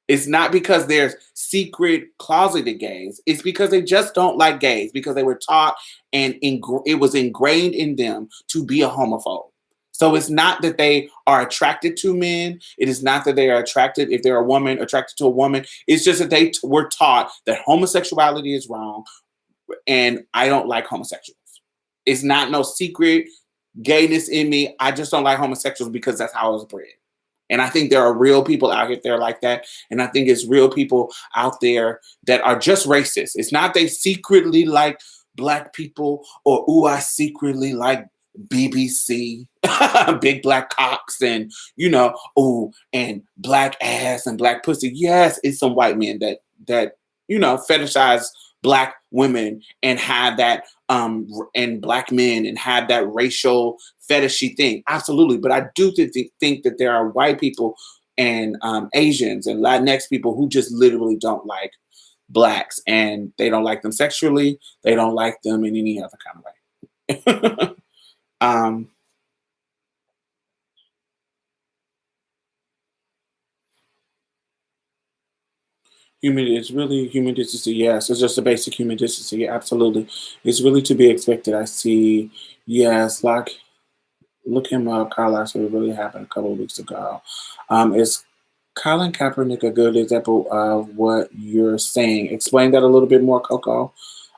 It's not because there's secret closeted gays. It's because they just don't like gays because they were taught and it was ingrained in them to be a homophobe. So it's not that they are attracted to men. It is not that they are attracted, if they're a woman, attracted to a woman. It's just that they were taught that homosexuality is wrong and I don't like homosexuals. It's not no secret gayness in me. I just don't like homosexuals because that's how I was bred. And I think there are real people out there like that. And I think it's real people out there that are just racist. It's not they secretly like black people or, ooh, I secretly like BBC, big black cocks and, ooh, and black ass and black pussy. Yes, it's some white men that, fetishize black women and have that and black men and have that racial fetishy thing. Absolutely. But I do think that there are white people and Asians and Latinx people who just literally don't like blacks, and they don't like them sexually. They don't like them in any other kind of way. It's really human decency. Yes, it's just a basic human decency. Absolutely. It's really to be expected. I see. Yes, like look him up. Kyle actually really happened a couple of weeks ago. Is Colin Kaepernick a good example of what you're saying? Explain that a little bit more, Coco.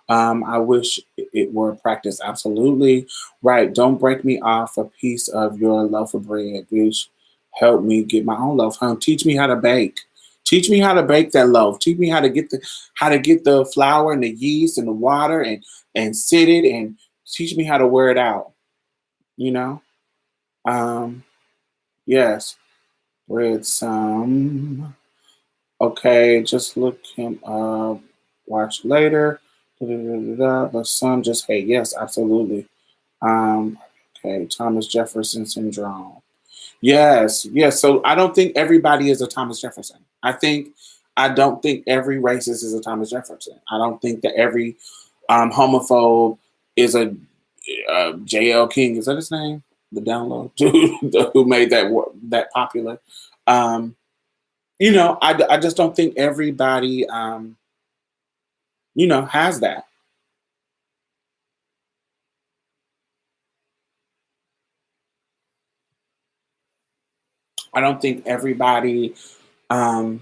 I wish it were practice. Absolutely. Right. Don't break me off a piece of your loaf of bread, bitch. Help me get my own loaf home. Teach me how to bake. Teach me how to bake that loaf. Teach me how to get the flour and the yeast and the water and sit it and teach me how to wear it out. You know? Um, yes. With some. Okay, just look him up. Watch later. Da, da, da, da, da. But some just hate. Yes, absolutely. Um, okay, Thomas Jefferson syndrome. Yes, yes. So I don't think everybody is a Thomas Jefferson. I don't think every racist is a Thomas Jefferson. I don't think that every homophobe is a JL King. Is that his name? The download dude who made that popular. Um, I just don't think everybody has that. I don't think everybody. Um,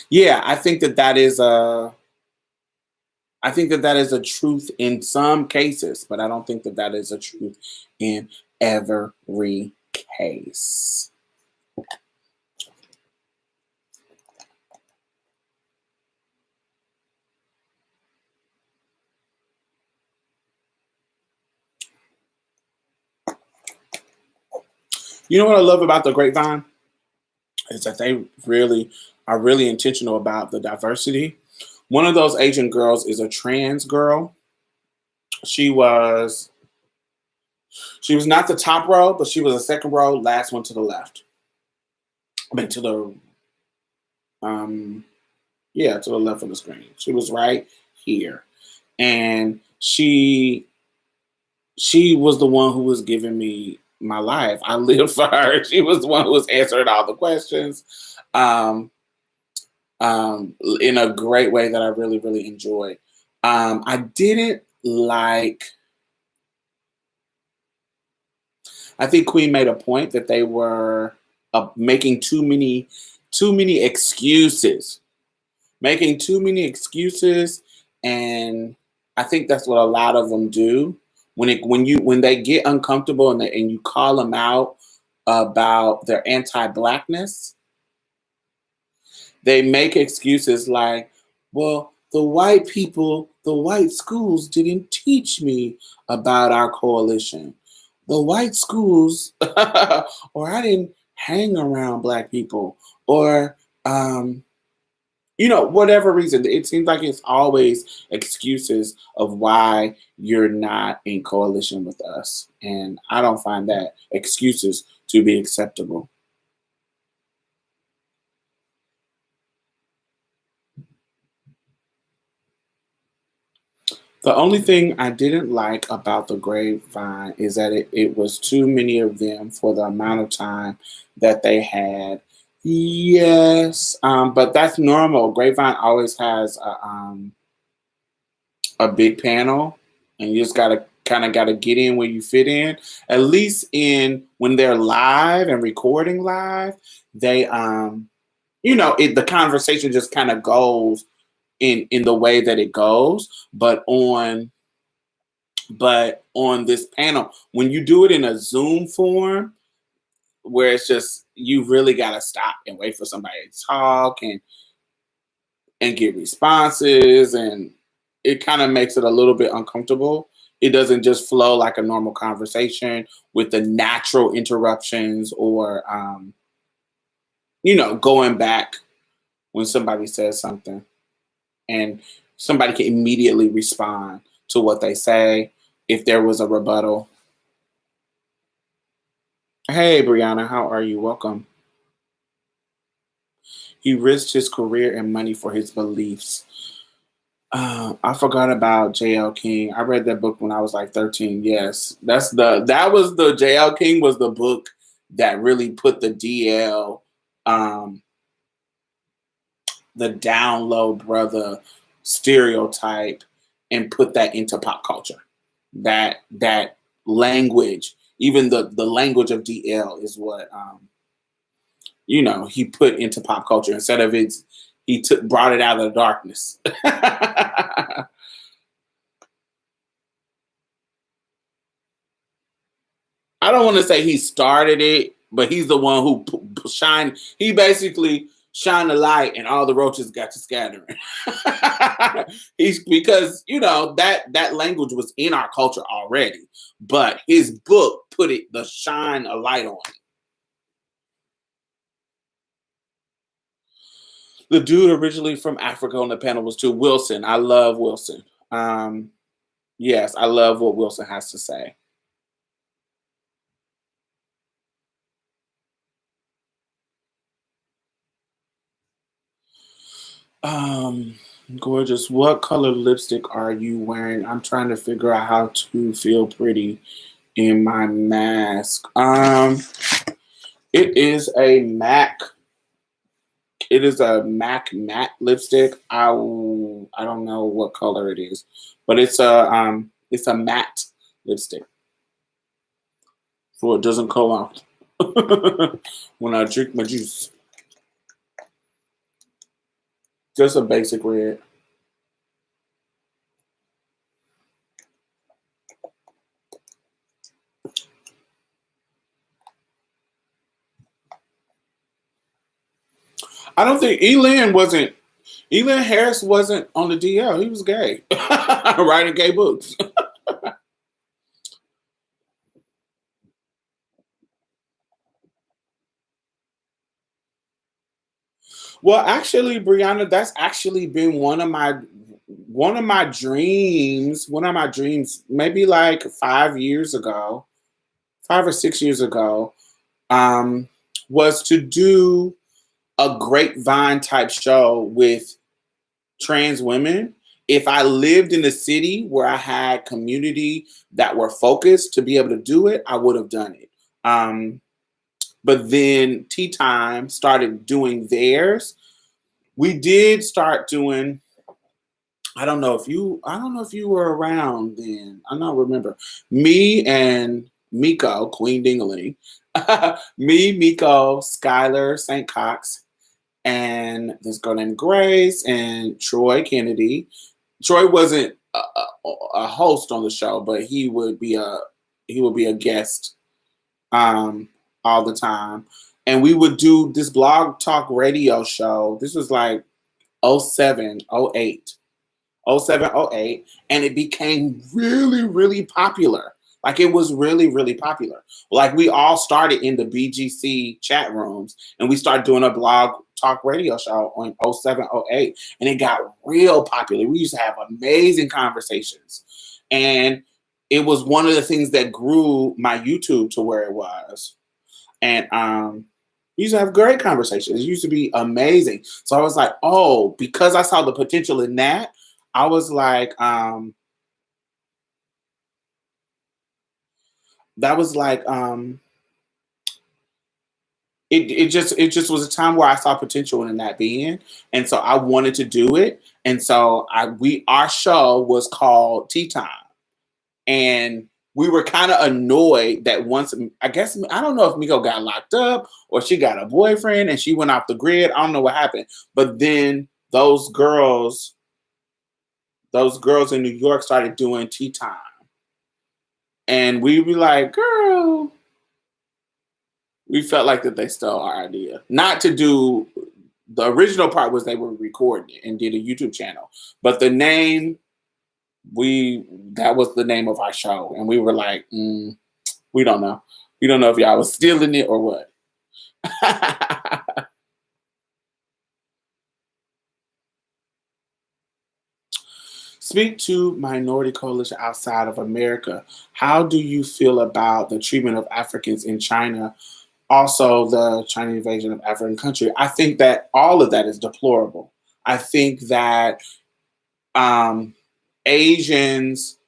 yeah, I think that that is a truth in some cases, but I don't think that that is a truth in every case. You know what I love about the Grapevine is that they really are really intentional about the diversity. One of those Asian girls is a trans girl. She was she was not the top row, but she was a second row, last one to the left. I mean to the um yeah, to the left of the screen. She was right here. And she was the one who was giving me my life. I lived for her. She was the one who was answering all the questions. Um in a great way that I really, really enjoyed. I didn't like. I think Queen made a point that they were making too many excuses, making too many excuses, and I think that's what a lot of them do when they get uncomfortable and you call them out about their anti-blackness. They make excuses like, well, the white people, the white schools didn't teach me about our coalition. The white schools, or I didn't hang around black people, or, whatever reason. It seems like it's always excuses of why you're not in coalition with us. And I don't find that excuses to be acceptable. The only thing I didn't like about the Grapevine is that it was too many of them for the amount of time that they had. Yes, but that's normal. Grapevine always has a big panel, and you just gotta kind of gotta get in where you fit in. At least in when they're live and recording live, they the conversation just kind of goes in the way that it goes. But on this panel, when you do it in a Zoom form, where it's just you really gotta stop and wait for somebody to talk and get responses, and it kind of makes it a little bit uncomfortable. It doesn't just flow like a normal conversation with the natural interruptions or going back when somebody says something and somebody can immediately respond to what they say if there was a rebuttal. Hey Brianna, how are you? Welcome. He risked his career and money for his beliefs. I forgot about J.L. King. I read that book when I was like 13. Yes, that was the J.L. King was the book that really put the DL, um, the down low brother stereotype, and put that into pop culture. That language, even the language of DL, is what he put into pop culture instead of he brought it out of the darkness. I don't want to say he started it, but he's the one who shined. He basically shined the light, and all the roaches got to scattering. He's because that language was in our culture already, but his book put the shine a light on it. The dude originally from Africa on the panel was too Wilson. I love Wilson. Um, yes, I love what Wilson has to say. Um, Gorgeous. What color lipstick are you wearing? I'm trying to figure out how to feel pretty in my mask. It is a MAC. It is a MAC matte lipstick. I don't know what color it is, but it's a matte lipstick, so it doesn't come out when I drink my juice. Just a basic red. I don't think Elin Harris wasn't on the DL. He was gay, writing gay books. Well, actually, Brianna, that's actually been one of my dreams. One of my dreams, maybe like 5 years ago, 5 or 6 years ago, um, was to do a Grapevine type show with trans women. If I lived in a city where I had community that were focused to be able to do it, I would have done it. Um, but then Tea Time started doing theirs. We did start doing. I don't know if you were around then. I don't remember. Me and Miko, Queen Dingaling, me, Miko, Skylar St. Cox, and this girl named Grace and Troy Kennedy. Troy wasn't a host on the show, but he would be a guest um, all the time. And we would do this blog talk radio show. This was like '07, '08. '07, '08, and it became really, really popular. Like it was really, really popular. Like we all started in the BGC chat rooms and we started doing a blog talk radio show on '07, '08, and it got real popular. We used to have amazing conversations. And it was one of the things that grew my YouTube to where it was. And we used to have great conversations. It used to be amazing. So I was like, oh, because I saw the potential in that, I was like, that was like, it just was a time where I saw potential in that being, and so I wanted to do it. And so our show was called Tea Time, and we were kind of annoyed that once, I guess, I don't know if Miko got locked up or she got a boyfriend and she went off the grid. I don't know what happened, but then those girls in New York started doing Tea Time, and we were like, girl, we felt like that they stole our idea. Not to do the original part was they were recording it and did a YouTube channel, but the name, we that was the name of our show, and we were like, we don't know, we don't know if y'all was stealing it or what. Speak to minority coalition outside of America. How do you feel about the treatment of Africans in China? Also, the China invasion of African country. I think that all of that is deplorable. I think that um, Asians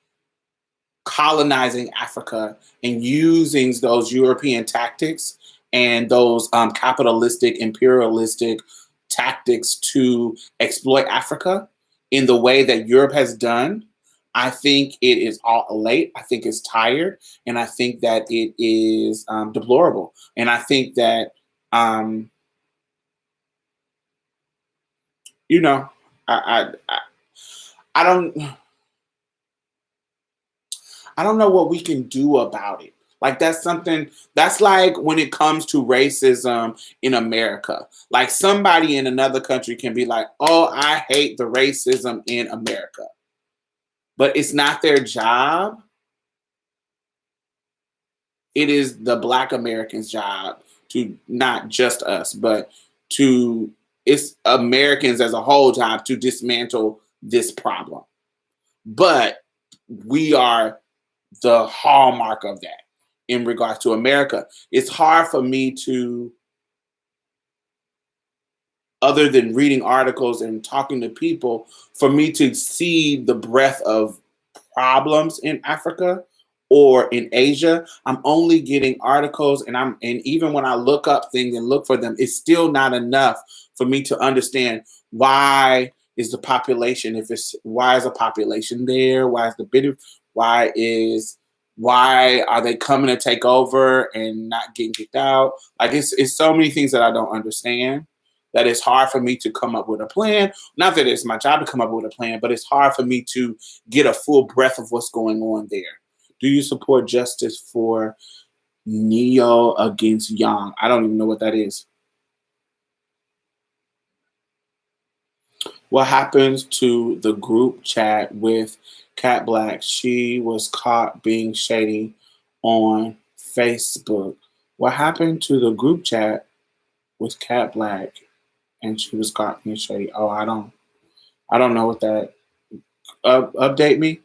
colonizing Africa and using those European tactics and those capitalistic, imperialistic tactics to exploit Africa in the way that Europe has done. I think it is all late. I think it's tired, and I think that it is deplorable. And I think that um, you know, I don't. I don't know what we can do about it. Like that's something that's like when it comes to racism in America. Like somebody in another country can be like, "Oh, I hate the racism in America." But it's not their job. It is the black Americans' job to, not just us, but to, it's Americans as a whole job to dismantle this problem. But we are the hallmark of that in regards to America. It's hard for me to, other than reading articles and talking to people, for me to see the breadth of problems in Africa or in Asia. I'm only getting articles, and even when I look up things and look for them, it's still not enough for me to understand why is the population, if it's why is the population there? Why is the bit why is why are they coming to take over and not getting kicked out? Like it's so many things that I don't understand, that it's hard for me to come up with a plan. Not that it's my job to come up with a plan, but it's hard for me to get a full breadth of what's going on there. Do you support justice for Neo against Yang? I don't even know what that is. What happens to the group chat with Cat Black? She was caught being shady on Facebook. What happened to the group chat with Cat Black and she was caught being shady? Oh, I don't know what that. Update me.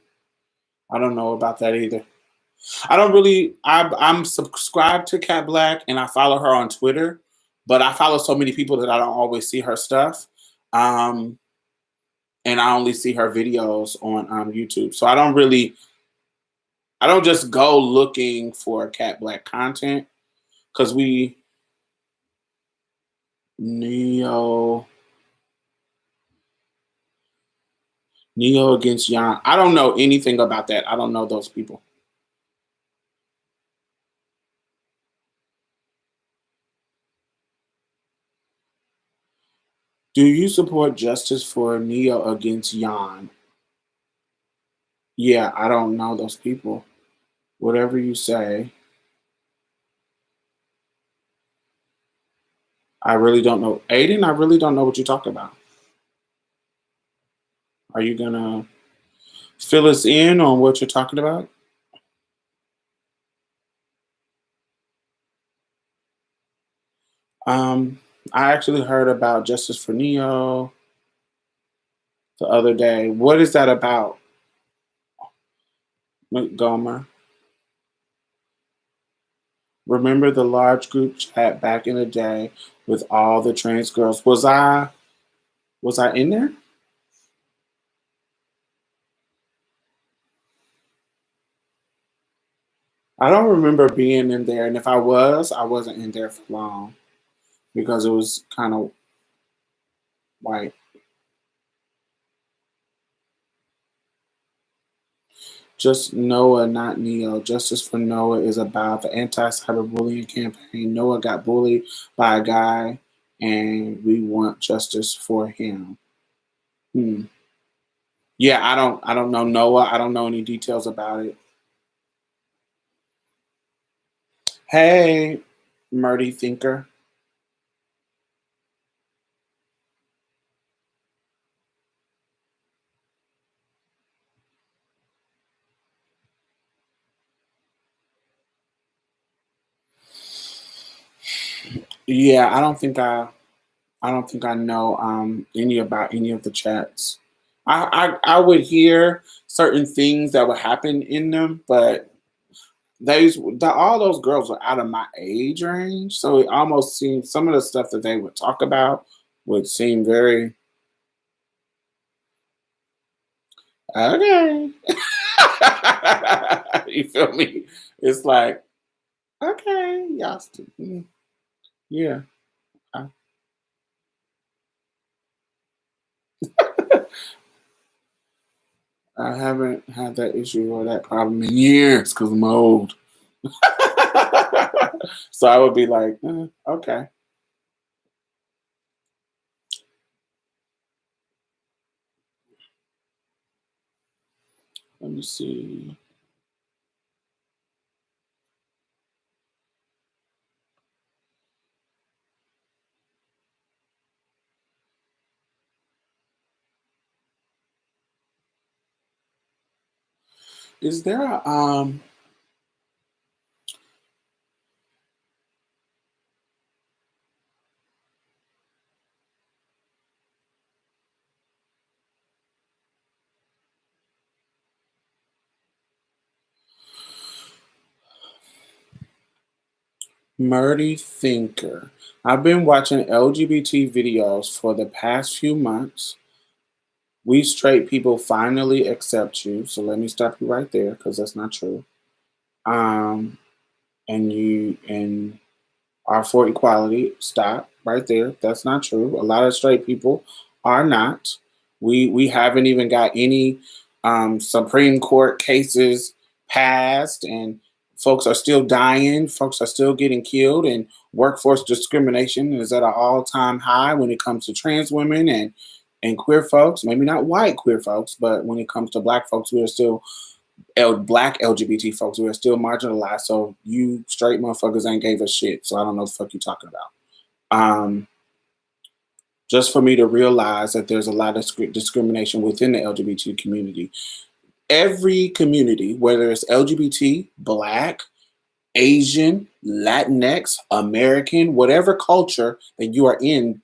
I don't know about that either. I don't really. I'm subscribed to Cat Black and I follow her on Twitter, but I follow so many people that I don't always see her stuff. Um, and I only see her videos on YouTube. So I don't really. I don't just go looking for Cat Black content because Neo Neo against Yan. I don't know anything about that. I don't know those people. Do you support justice for Neo against Yan? Yeah, I don't know those people. Whatever you say, I really don't know. Aiden, I really don't know what you're talking about. Are you gonna fill us in on what you're talking about? Um, I actually heard about Justice for Neo the other day. What is that about, Montgomery? Remember the large group chat back in the day with all the trans girls? Was I in there? I don't remember being in there, and if I was, I wasn't in there for long. because it was kind of white. Just Noah, not Neo. Justice for Noah is about the anti-cyberbullying campaign. Noah got bullied by a guy, and we want justice for him. Hmm. Yeah, I don't know Noah. I don't know any details about it. Hey, Murdy Thinker. Yeah, I don't think I know any about any of the chats. I would hear certain things that would happen in them, but all those girls were out of my age range, so it almost seemed some of the stuff that they would talk about would seem very okay. You feel me? It's like okay, y'all. Yeah. I, I haven't had that issue or that problem in years because I'm old. So I would be like, okay, let me see. Is there a Murdy Thinker? I've been watching LGBT videos for the past few months. We straight people finally accept you. So let me stop you right there because that's not true. Um, and are for equality. Stop right there. That's not true. A lot of straight people are not. We haven't even got any Supreme Court cases passed, and folks are still dying. Folks are still getting killed, and workforce discrimination is at an all-time high when it comes to trans women and queer folks. Maybe not white queer folks, but when it comes to black folks, we are still black LGBT folks, we are still marginalized. So you straight motherfuckers ain't gave us shit. So I don't know what the fuck you talking about. Um, just for me to realize that there's a lot of discrimination within the LGBT community. Every community, whether it's LGBT, black, Asian, Latinx, American, whatever culture that you are in,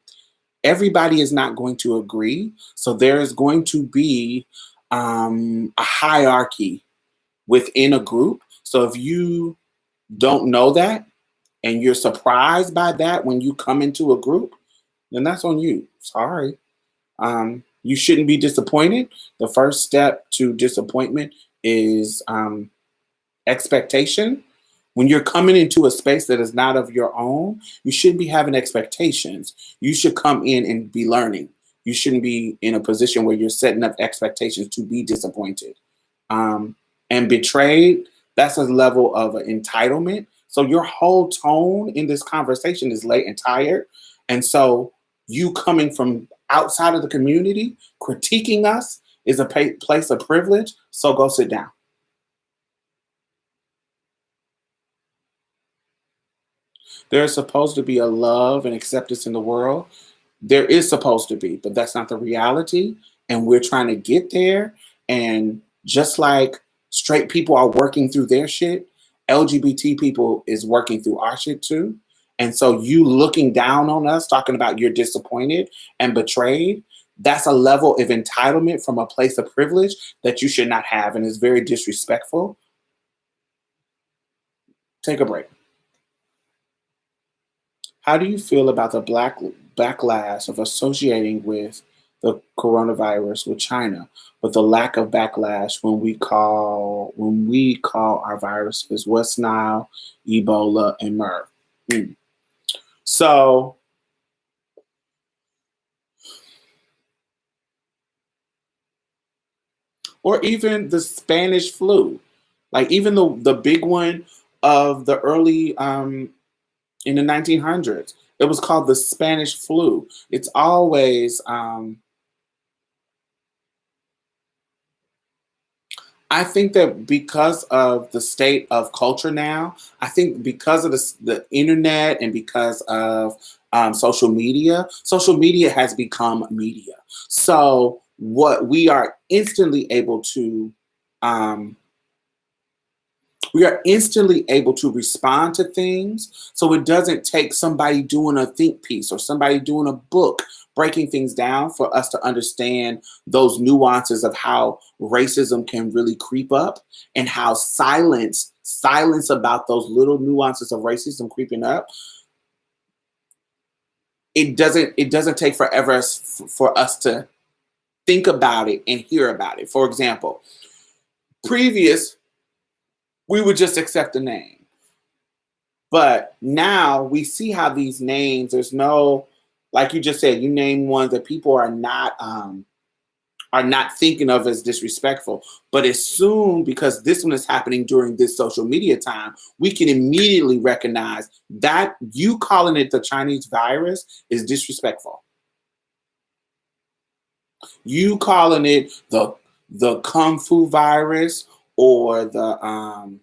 everybody is not going to agree. So there is going to be a hierarchy within a group. So if you don't know that and you're surprised by that when you come into a group, then that's on you. Sorry. You shouldn't be disappointed. The first step to disappointment is expectation. When you're coming into a space that is not of your own, you shouldn't be having expectations. You should come in and be learning. You shouldn't be in a position where you're setting up expectations to be disappointed. Um, and betrayed, that's a level of entitlement. So your whole tone in this conversation is late and tired. And so you coming from outside of the community, critiquing us is a place of privilege. So go sit down. There's supposed to be a love and acceptance in the world. There is supposed to be, but that's not the reality. And we're trying to get there. And just like straight people are working through their shit, LGBT people is working through our shit too. And so you looking down on us, talking about you're disappointed and betrayed, that's a level of entitlement from a place of privilege that you should not have. And it's very disrespectful. Take a break. How do you feel about the backlash of associating with the coronavirus with China, but the lack of backlash when we call our viruses West Nile, Ebola, and MERS? Hmm. So or even the Spanish flu. Like even the big one of the early in the 1900s, it was called the Spanish flu. It's always I think that because of the state of culture now, I think because of the internet and because of social media has become media. So what um, we are instantly able to respond to things. So it doesn't take somebody doing a think piece or somebody doing a book breaking things down for us to understand those nuances of how racism can really creep up and how silence about those little nuances of racism creeping up. It doesn't take forever for us to think about it and hear about it. For example, previous we would just accept the name. But now we see how these names, there's no, like you just said, you name ones that people are not thinking of as disrespectful. But as soon, because this one is happening during this social media time, we can immediately recognize that you calling it the Chinese virus is disrespectful. You calling it the Kung Fu virus or the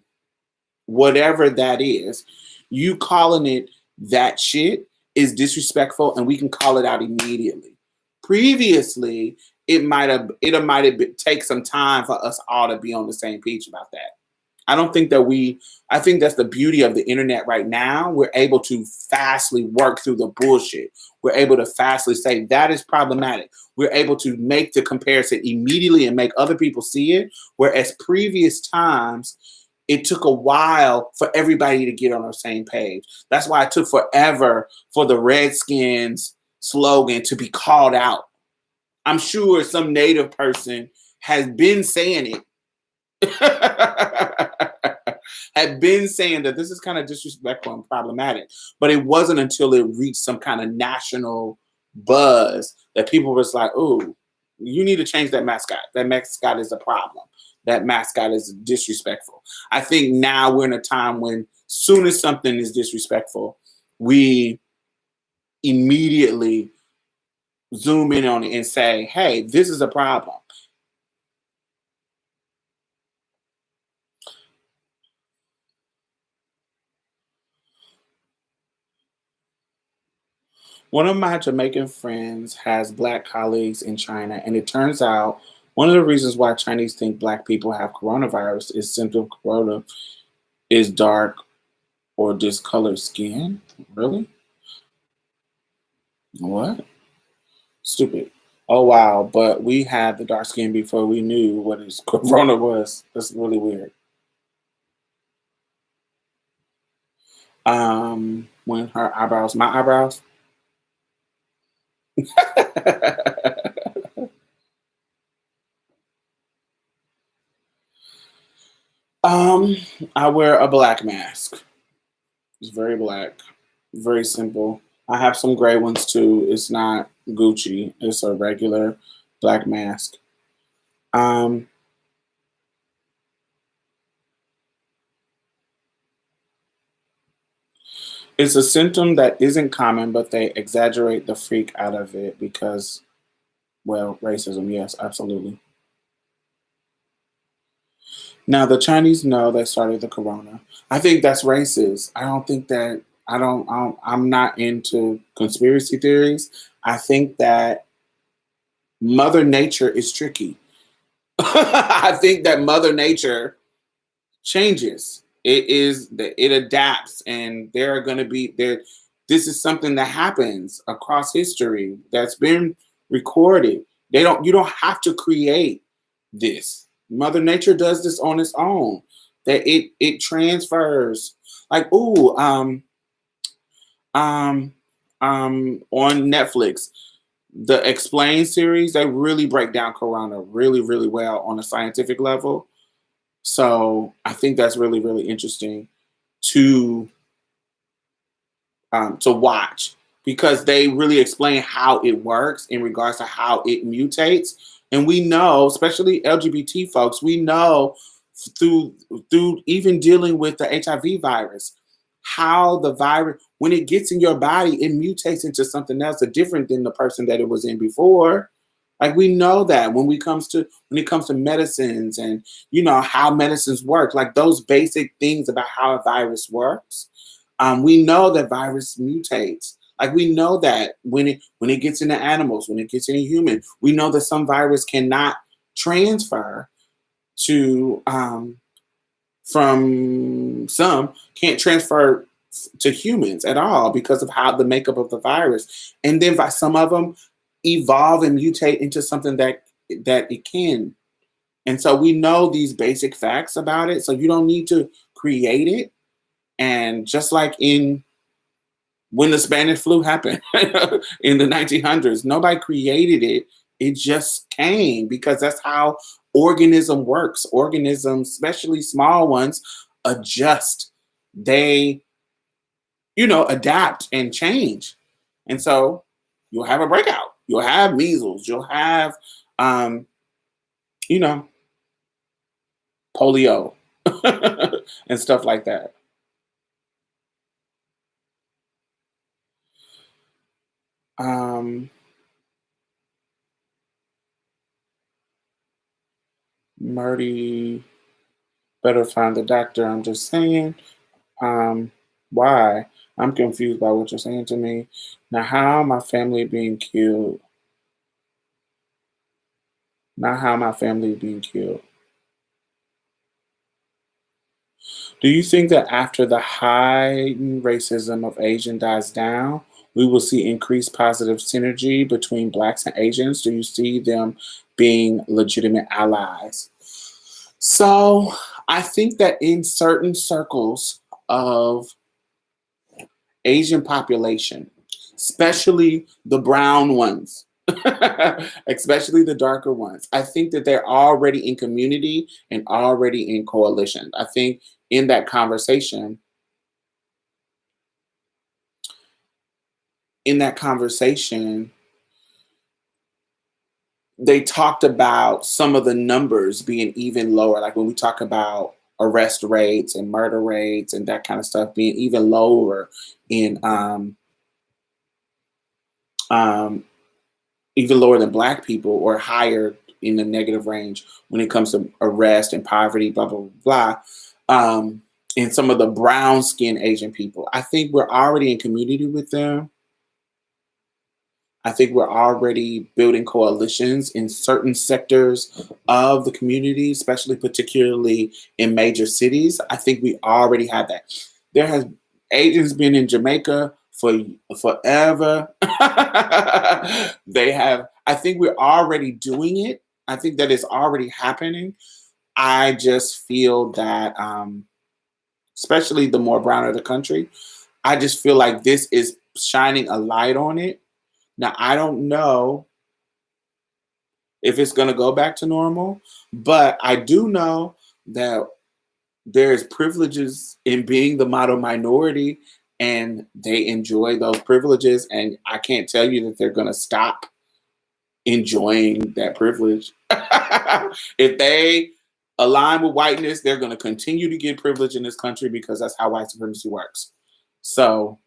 whatever that is, you calling it that shit is disrespectful, and we can call it out immediately. Previously, it might have take some time for us all to be on the same page about that. I don't think that we. I think that's the beauty of the internet right now. We're able to fastly work through the bullshit. We're able to fastly say that is problematic. We're able to make the comparison immediately and make other people see it. Whereas previous times, it took a while for everybody to get on the same page. That's why it took forever for the Redskins slogan to be called out. I'm sure some native person has been saying it, had been saying that this is kind of disrespectful and problematic. But it wasn't until it reached some kind of national buzz that people was like, "Oh, you need to change that mascot. That mascot is a problem. That mascot is disrespectful." I think now we're in a time when, soon as something is disrespectful, we immediately zoom in on it and say, "Hey, this is a problem." One of my Jamaican friends has black colleagues in China, and it turns out one of the reasons why Chinese think black people have coronavirus is symptom corona is dark or discolored skin. Really? What? Stupid. Oh wow! But we had the dark skin before we knew what his corona was. That's really weird. When her eyebrows, my eyebrows. um, I wear a black mask. It's very black, very simple. I have some gray ones too. It's not Gucci. It's a regular black mask. Um, it's a symptom that isn't common, but they exaggerate the freak out of it because, well, racism. Yes, absolutely. Now the Chinese know they started the corona. I think that's racist. I don't think that. I'm not into conspiracy theories. I think that Mother Nature is tricky. I think that Mother Nature changes. It adapts, and there are going to be there. This is something that happens across history that's been recorded. You don't have to create this. Mother Nature does this on its own. That it transfers. Like um on Netflix, the Explain series, they really break down Corona really, really well on a scientific level. So I think that's really, really interesting to to watch because they really explain how it works in regards to how it mutates. And we know, especially LGBT folks, we know through through even dealing with the HIV virus, how the virus, when it gets in your body, it mutates into something else different than the person that it was in before. Like we know that when it comes to medicines and how medicines work, like those basic things about how a virus works, we know that virus mutates. Like we know that when it gets into animals, when it gets into human, we know that some virus cannot transfer to from some can't transfer to humans at all because of how the makeup of the virus, and then some of them evolve and mutate into something that it can. And so we know these basic facts about it, so you don't need to create it. And just like in when the Spanish flu happened in the 1900s, nobody created it. It just came because that's how organism works. Organisms, especially small ones, adjust. They, adapt and change. And so you'll have a breakout. You'll have measles. You'll have, um, you know, polio and stuff like that. Um, Murdy, better find the doctor. I'm just saying. Why? I'm confused by what you're saying to me. Now, how my family being killed? Not how my family being killed. Do you think that after the heightened racism of Asian dies down, we will see increased positive synergy between blacks and Asians? Do you see them being legitimate allies? So, I think that in certain circles of Asian population, especially the brown ones, especially the darker ones. I think that they're already in community and already in coalition. I think in that conversation, in that conversation, they talked about some of the numbers being even lower. Like when we talk about arrest rates and murder rates and that kind of stuff being even lower in um, even lower than black people or higher in the negative range when it comes to arrest and poverty, blah, blah, blah, and some of the brown skinned Asian people. I think we're already in community with them. I think we're already building coalitions in certain sectors of the community, especially particularly in major cities. I think we already have that. There has Asians been in Jamaica for forever. They have. I think we're already doing it. I think that is already happening. I just feel that, especially the more browner the country, I just feel like this is shining a light on it. Now, I don't know if it's going to go back to normal, but I do know that there's privileges in being the model minority and they enjoy those privileges. And I can't tell you that they're going to stop enjoying that privilege. If they align with whiteness, they're going to continue to get privilege in this country because that's how white supremacy works. So,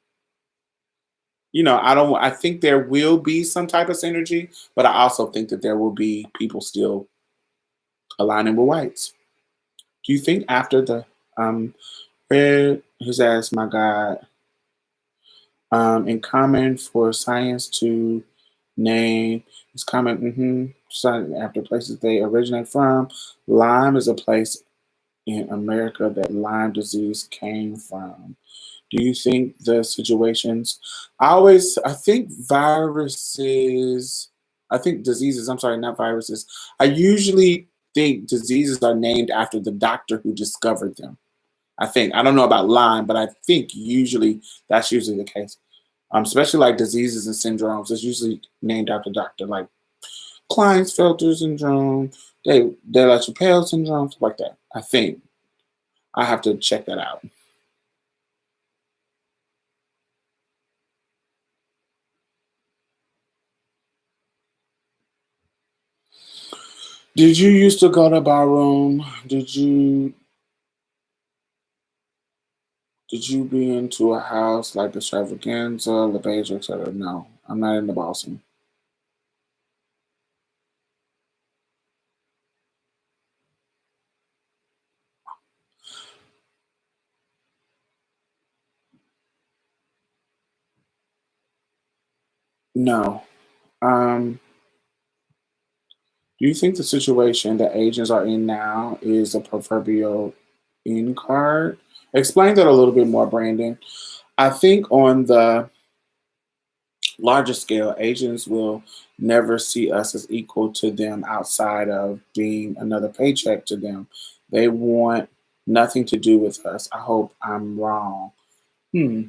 I think there will be some type of synergy, but I also think that there will be people still aligning with whites. Do you think after the red his ass, my God, in common for science to name is common after places they originate from. Lyme is a place in America that Lyme disease came from. Do you think the situations I think viruses, I think diseases, I'm sorry, not viruses. I usually think diseases are named after the doctor who discovered them. I think. I don't know about Lyme, but I think usually that's usually the case. Especially like diseases and syndromes, it's usually named after doctor, like Klinefelter syndrome, De La Chapelle syndrome, stuff like that. I think. I have to check that out. Did you used to go to ballroom? Did you be into a house like extravaganza, La Beige, etc.? No, I'm not into Boston. No. Um, do you think the situation that Asians are in now is a proverbial in card? Explain that a little bit more, Brandon. I think on the larger scale, Asians will never see us as equal to them outside of being another paycheck to them. They want nothing to do with us. I hope I'm wrong. Hmm.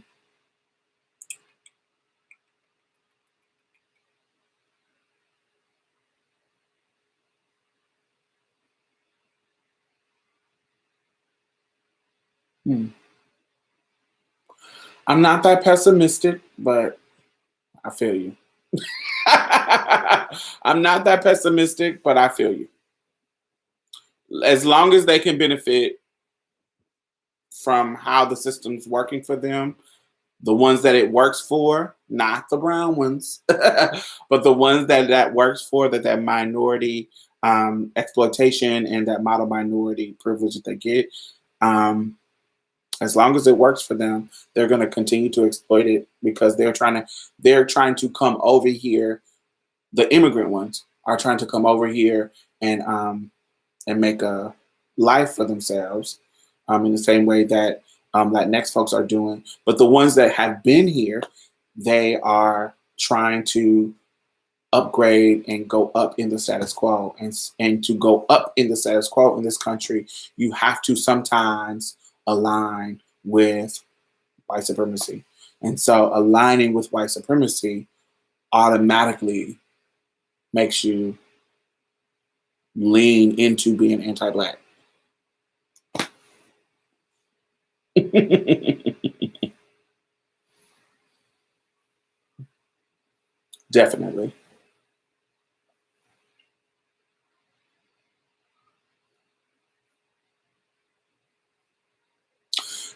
Hmm. I'm not that pessimistic, but I feel you. I'm not that pessimistic, but I feel you. As long as they can benefit from how the system's working for them, the ones that it works for, not the brown ones, but the ones that works for, that minority exploitation and that model minority privilege that they get. Um, as long as it works for them, they're going to continue to exploit it because they're trying to come over here. The immigrant ones are trying to come over here and make a life for themselves in the same way that Latinx folks are doing. But the ones that have been here, they are trying to upgrade and go up in the status quo. And to go up in the status quo in this country, you have to sometimes align with white supremacy. And so aligning with white supremacy automatically makes you lean into being anti-black. Definitely.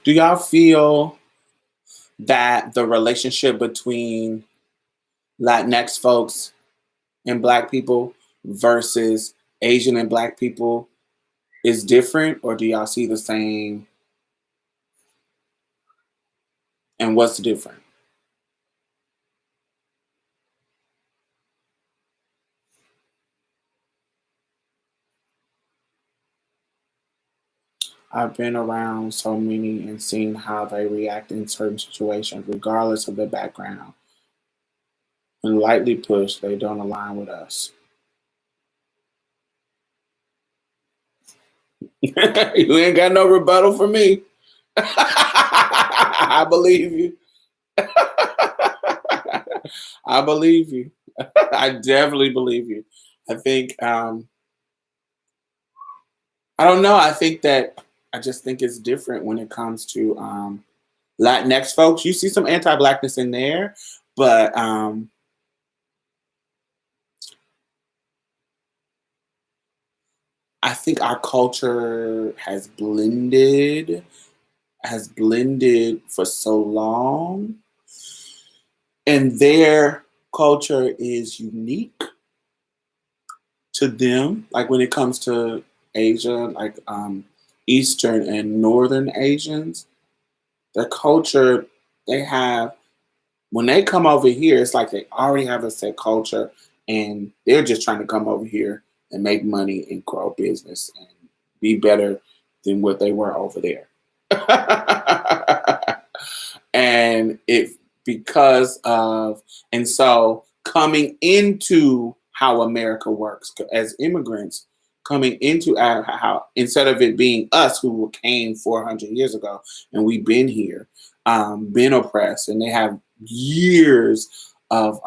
Do y'all feel that the relationship between Latinx folks and Black people versus Asian and Black people is different, or do y'all see the same? And what's different? I've been around so many and seen how they react in certain situations, regardless of their background. When lightly pushed, they don't align with us. You ain't got no rebuttal for me. I believe you. I believe you. I definitely believe you. I think I don't know. I just think it's different when it comes to Latinx folks. You see some anti-blackness in there, but I think our culture has blended for so long, and their culture is unique to them. Like when it comes to Asia, like Eastern and Northern Asians, their culture, they have, when they come over here, it's like they already have a set culture and they're just trying to come over here and make money and grow business and be better than what they were over there. And it because of and so coming into how America works as immigrants, coming into how instead of it being us who came 400 years ago and we've been here, been oppressed, and they have years of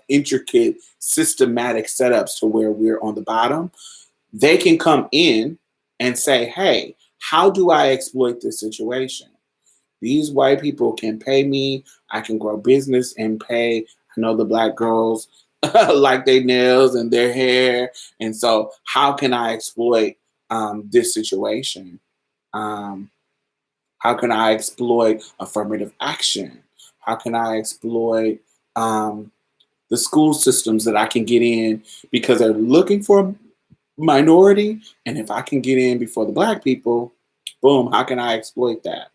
intricate systematic setups to where we're on the bottom. They can come in and say, hey, how do I exploit this situation? These white people can pay me. I can grow business and pay. I know the Black girls like their nails and their hair. And so, how can I exploit this situation? Um, how can I exploit affirmative action? How can I exploit um, the school systems that I can get in because they're looking for a minority? And if I can get in before the black people, boom, how can I exploit that?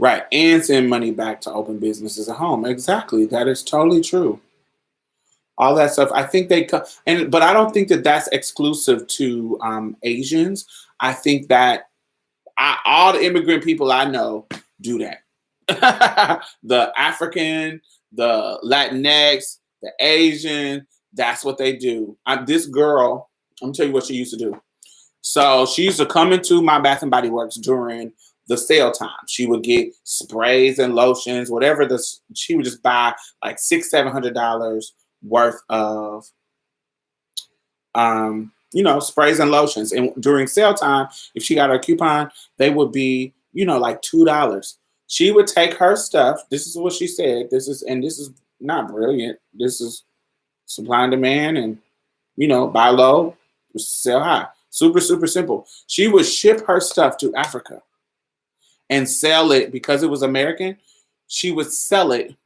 Right. And send money back to open businesses at home. Exactly. That is totally true. All that stuff. I think they come, and but I don't think that that's exclusive to Asians. I think that all the immigrant people I know do that. The African, the Latinx, the Asian, that's what they do. This girl, I'm gonna tell you what she used to do. So she used to come into my Bath and Body Works during the sale time. She would get sprays and lotions, whatever this. She would just buy like $600-700 worth of sprays and lotions. And during sale time, if she got her coupon, they would be, like $2. She would take her stuff. This is what she said. This is not brilliant. This is supply and demand, and buy low, sell high. Super, super simple. She would ship her stuff to Africa and sell it because it was American. She would sell it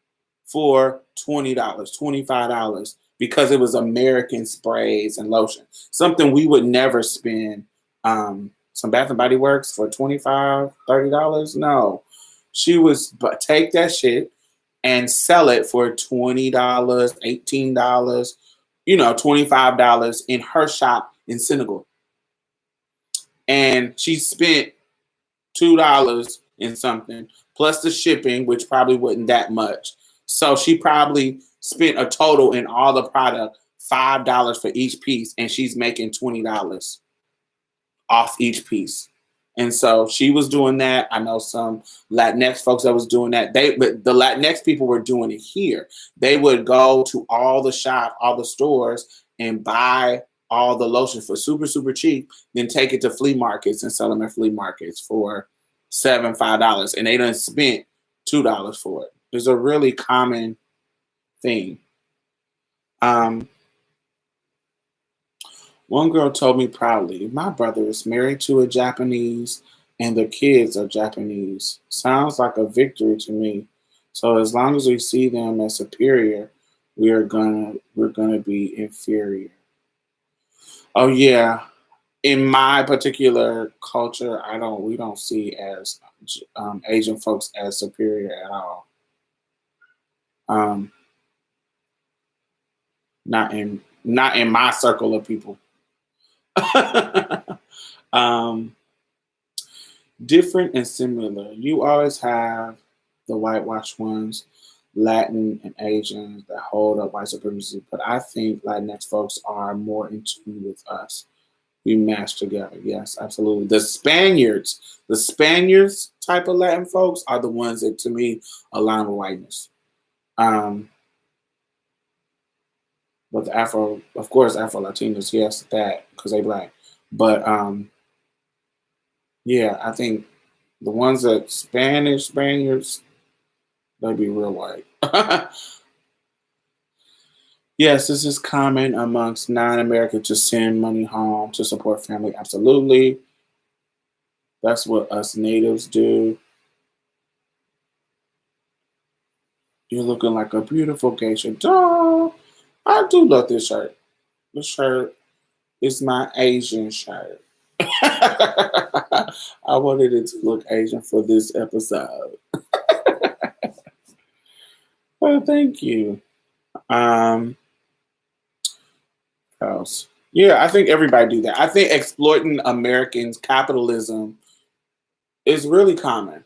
for $20, $25 because it was American sprays and lotion. Something we would never spend some Bath and Body Works for $25, $30. No. She was take that shit and sell it for $20, $18, $25 in her shop in Senegal. And she spent $2 in something plus the shipping, which probably wasn't that much. So she probably spent a total in all the product $5 for each piece, and she's making $20 off each piece. And so she was doing that. I know some Latinx folks that was doing that. But the Latinx people were doing it here. They would go to all the stores, and buy all the lotion for super, super cheap, then take it to flea markets and sell them at flea markets for $5, and they done spent $2 for it. It's a really common thing. One girl told me proudly, "My brother is married to a Japanese and the kids are Japanese. Sounds like a victory to me. So as long as we see them as superior, we're gonna be inferior." Oh yeah. In my particular culture, we don't see as Asian folks as superior at all. Um, not in my circle of people. um, Different and similar. You always have the whitewashed ones, Latin and Asians that hold up white supremacy, but I think Latinx folks are more in tune with us. We mash together. Yes, absolutely. The Spaniards type of Latin folks are the ones that to me align with whiteness. Um, but the of course, Afro Latinos, yes, that because they black. But yeah, I think the ones that Spaniards, they be real white. Yes, this is common amongst non-Americans to send money home to support family. Absolutely. That's what us natives do. You're looking like a beautiful geisha. Oh, I do love this shirt. This shirt is my Asian shirt. I wanted it to look Asian for this episode. Well, thank you. Um, what else? Yeah, I think everybody do that. I think exploiting Americans' capitalism is really common.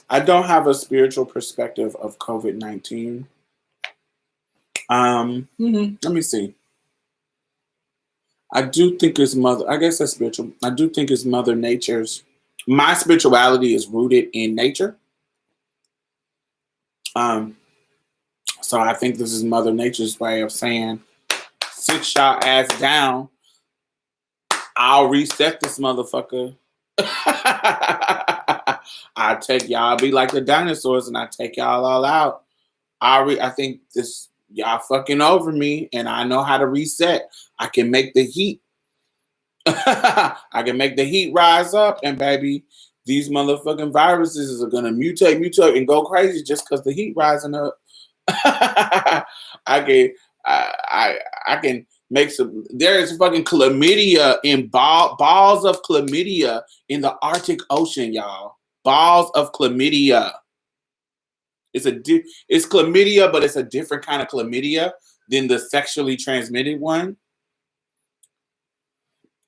I don't have a spiritual perspective of COVID-19. Let me see. I do think it's mother. I guess that's spiritual. I do think it's Mother Nature's. My spirituality is rooted in nature. Um, So I think this is Mother Nature's way of saying, sit y'all ass down. I'll reset this motherfucker. I take y'all be like the dinosaurs and I take y'all all out. I think this y'all fucking over me and I know how to reset. I can make the heat. I can make the heat rise up and baby, these motherfucking viruses are gonna mutate and go crazy just because the heat rising up. I can I can make some. There is fucking chlamydia in balls of chlamydia in the Arctic Ocean, y'all. Balls of chlamydia. It's chlamydia, but it's a different kind of chlamydia than the sexually transmitted one,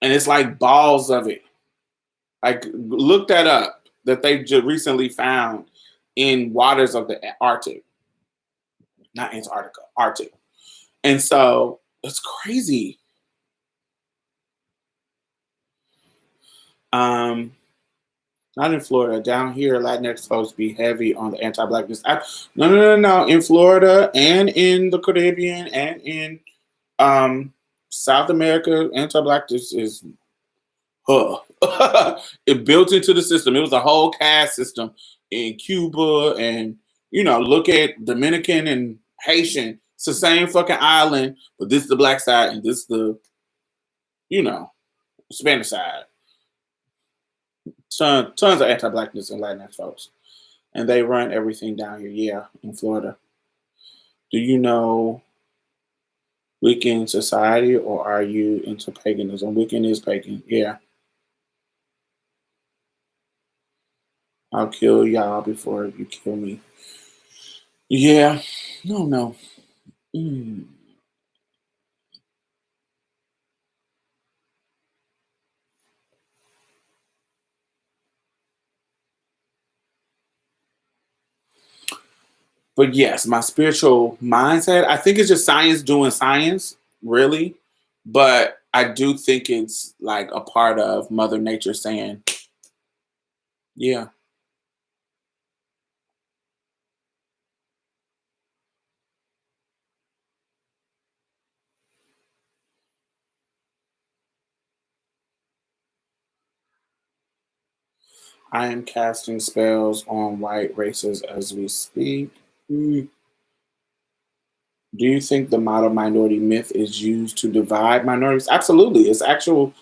and it's like balls of it. Like look that up. That they just recently found in waters of the Arctic, not Antarctica, Arctic, and so it's crazy. Not in Florida. Down here, Latinx folks be heavy on the anti-blackness. No. In Florida and in the Caribbean and in South America, anti-blackness is it built into the system. It was a whole caste system in Cuba and look at Dominican and Haitian. It's the same fucking island, but this is the black side and this is the Spanish side. Tons of anti-blackness and Latinx folks, and they run everything down here. Yeah, in Florida. Do you know Wiccan society, or are you into paganism? Wiccan is pagan. Yeah. I'll kill y'all before you kill me. Yeah. No. But yes, my spiritual mindset, I think it's just science doing science, really. But I do think it's like a part of Mother Nature saying, yeah. I am casting spells on white races as we speak. Do you think the model minority myth is used to divide minorities? Absolutely. It's actual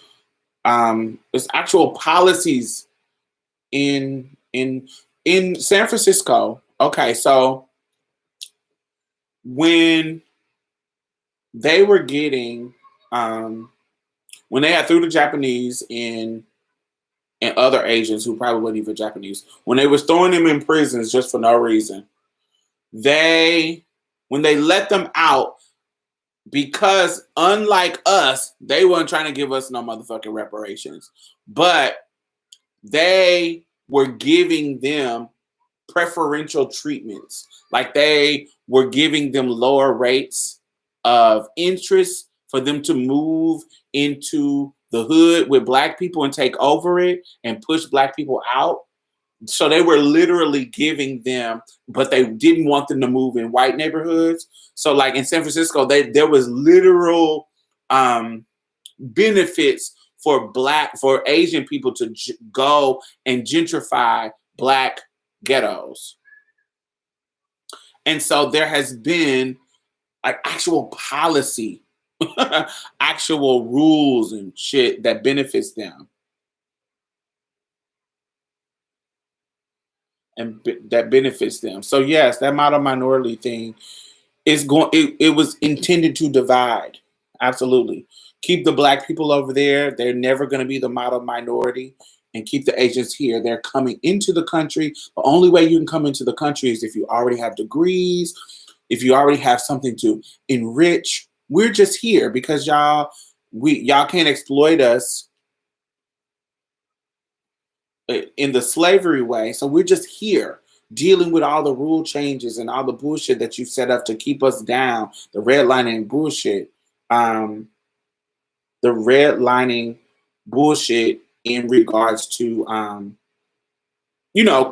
policies in San Francisco. Okay, so when they were getting when they had threw the Japanese in and other Asians who probably weren't even Japanese, when they was throwing them in prisons just for no reason, when they let them out, because unlike us, they weren't trying to give us no motherfucking reparations, but they were giving them preferential treatments. Like they were giving them lower rates of interest for them to move into the hood with black people and take over it and push black people out. So they were literally giving them, but they didn't want them to move in white neighborhoods. So like in San Francisco, there was literal benefits for Asian people to go and gentrify black ghettos. And so there has been like actual policy, actual rules and shit that benefits them. And that benefits them. So yes, that model minority thing is it was intended to divide. Absolutely. Keep the black people over there. They're never going to be the model minority, and keep the Asians here. They're coming into the country. The only way you can come into the country is if you already have degrees, if you already have something to enrich. We're just here because y'all can't exploit us in the slavery way. So we're just here dealing with all the rule changes and all the bullshit that you set up to keep us down, the redlining bullshit. The redlining bullshit in regards to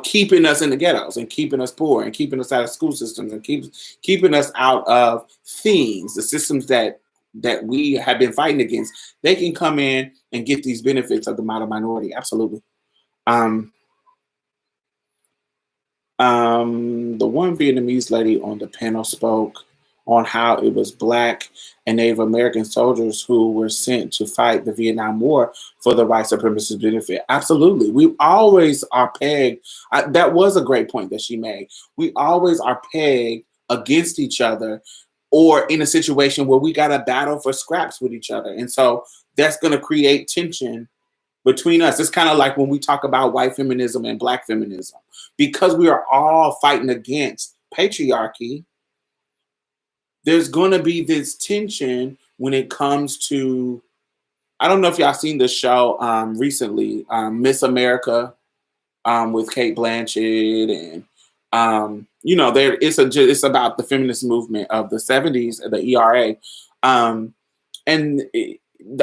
keeping us in the ghettos and keeping us poor and keeping us out of school systems and keeping us out of things, the systems that we have been fighting against. They can come in and get these benefits of the model minority. Absolutely. Um, the one Vietnamese lady on the panel spoke on how it was Black and Native American soldiers who were sent to fight the Vietnam War for the white supremacist benefit. Absolutely. We always are pegged. That was a great point that she made. We always are pegged against each other or in a situation where we got to battle for scraps with each other. And so that's going to create tension between us. It's kind of like when we talk about white feminism and Black feminism, because we are all fighting against patriarchy. There's going to be this tension when it comes to, I don't know if y'all seen the show recently, Miss America, with Kate Blanchett, and it's about the feminist movement of the '70s, the ERA, and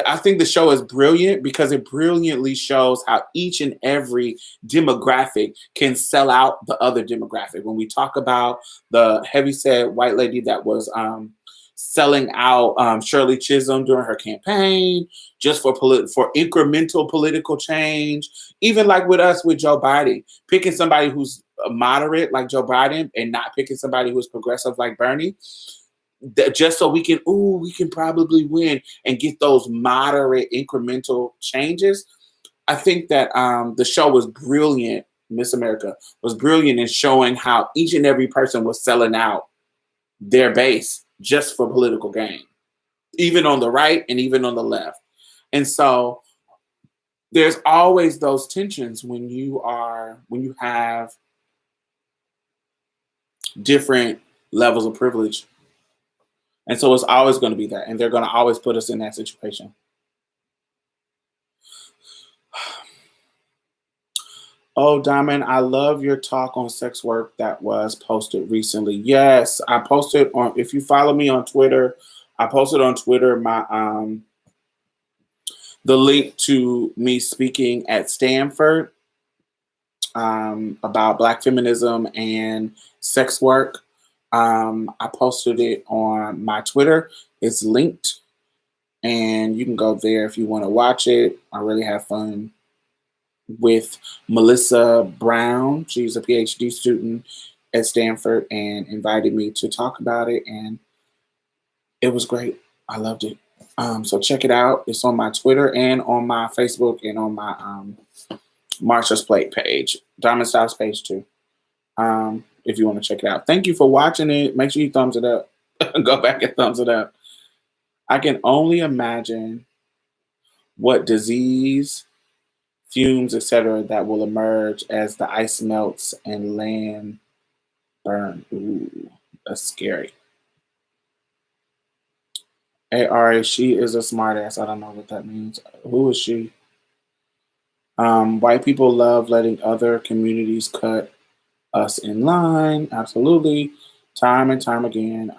I think the show is brilliant because it brilliantly shows how each and every demographic can sell out the other demographic. When we talk about the heavyset white lady that was selling out Shirley Chisholm during her campaign just for incremental political change, even like with us with Joe Biden, picking somebody who's moderate like Joe Biden and not picking somebody who's progressive like Bernie, just so we can probably win and get those moderate incremental changes. I think that the show was brilliant. Miss America was brilliant in showing how each and every person was selling out their base just for political gain, even on the right and even on the left. And so there's always those tensions when you have different levels of privilege. And so it's always going to be that. And they're going to always put us in that situation. Oh, Diamond, I love your talk on sex work that was posted recently. Yes, I posted on, if you follow me on Twitter, I posted on Twitter the link to me speaking at Stanford about Black feminism and sex work. I posted it on my Twitter. It's linked, and you can go there if you want to watch it. I really have fun with Melissa Brown. She's a PhD student at Stanford and invited me to talk about it, and it was great. I loved it. So check it out. It's on my Twitter and on my Facebook and on my Marsha's Plate page, Diamond Styles page too. If you want to check it out. Thank you for watching it. Make sure you thumbs it up. Go back and thumbs it up. I can only imagine what disease, fumes, etc., that will emerge as the ice melts and land burn. Ooh, that's scary. Hey, Ari, she is a smartass. I don't know what that means. Who is she? White people love letting other communities cut us in line. Absolutely. Time and time again.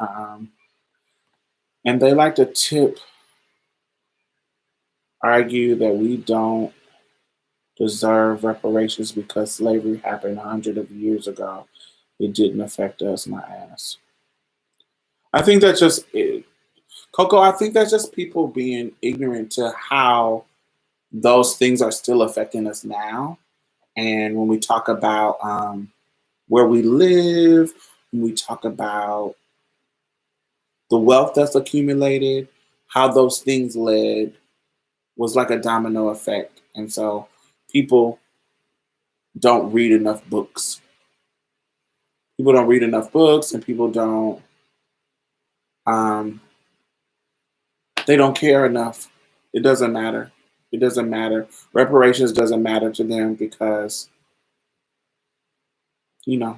And they like to argue that we don't deserve reparations because slavery happened hundreds of years ago. It didn't affect us, my ass. I think that's just it. Coco, I think that's just people being ignorant to how those things are still affecting us now. And when we talk about where we live, when we talk about the wealth that's accumulated, how those things led was like a domino effect. And so people don't read enough books. People don't read enough books, and people don't they don't care enough. It doesn't matter. It doesn't matter. Reparations doesn't matter to them because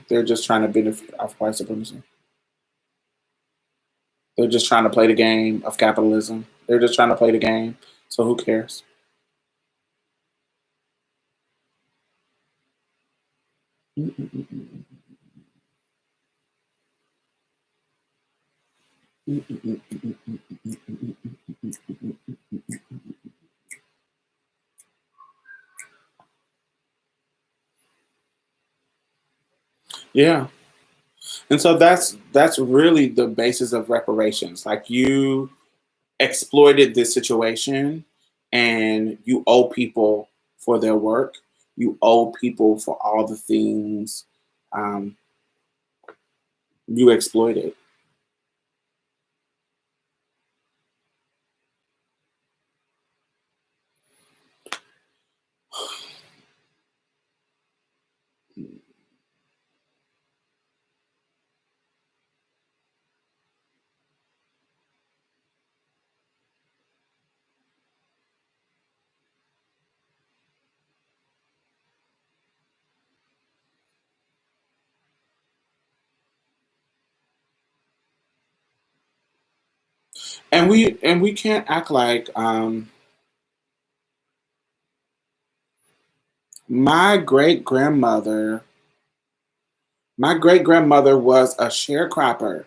they're just trying to benefit off white supremacy. They're just trying to play the game of capitalism. They're just trying to play the game. So who cares? Yeah. And so that's really the basis of reparations. Like you exploited this situation and you owe people for their work. You owe people for all the things um, you exploited. And we can't act like my great grandmother my great grandmother was a sharecropper.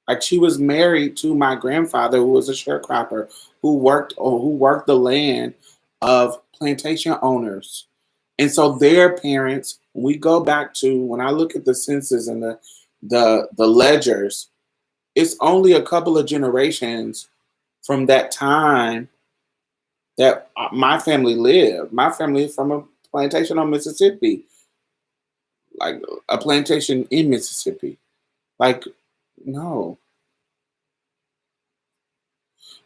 Like she was married to my grandfather, who was a sharecropper, who worked the land of plantation owners. And so their parents, when we go back to when I look at the census and the ledgers, it's only a couple of generations from that time that my family lived. My family is from a plantation on Mississippi, like a plantation in Mississippi. Like, no.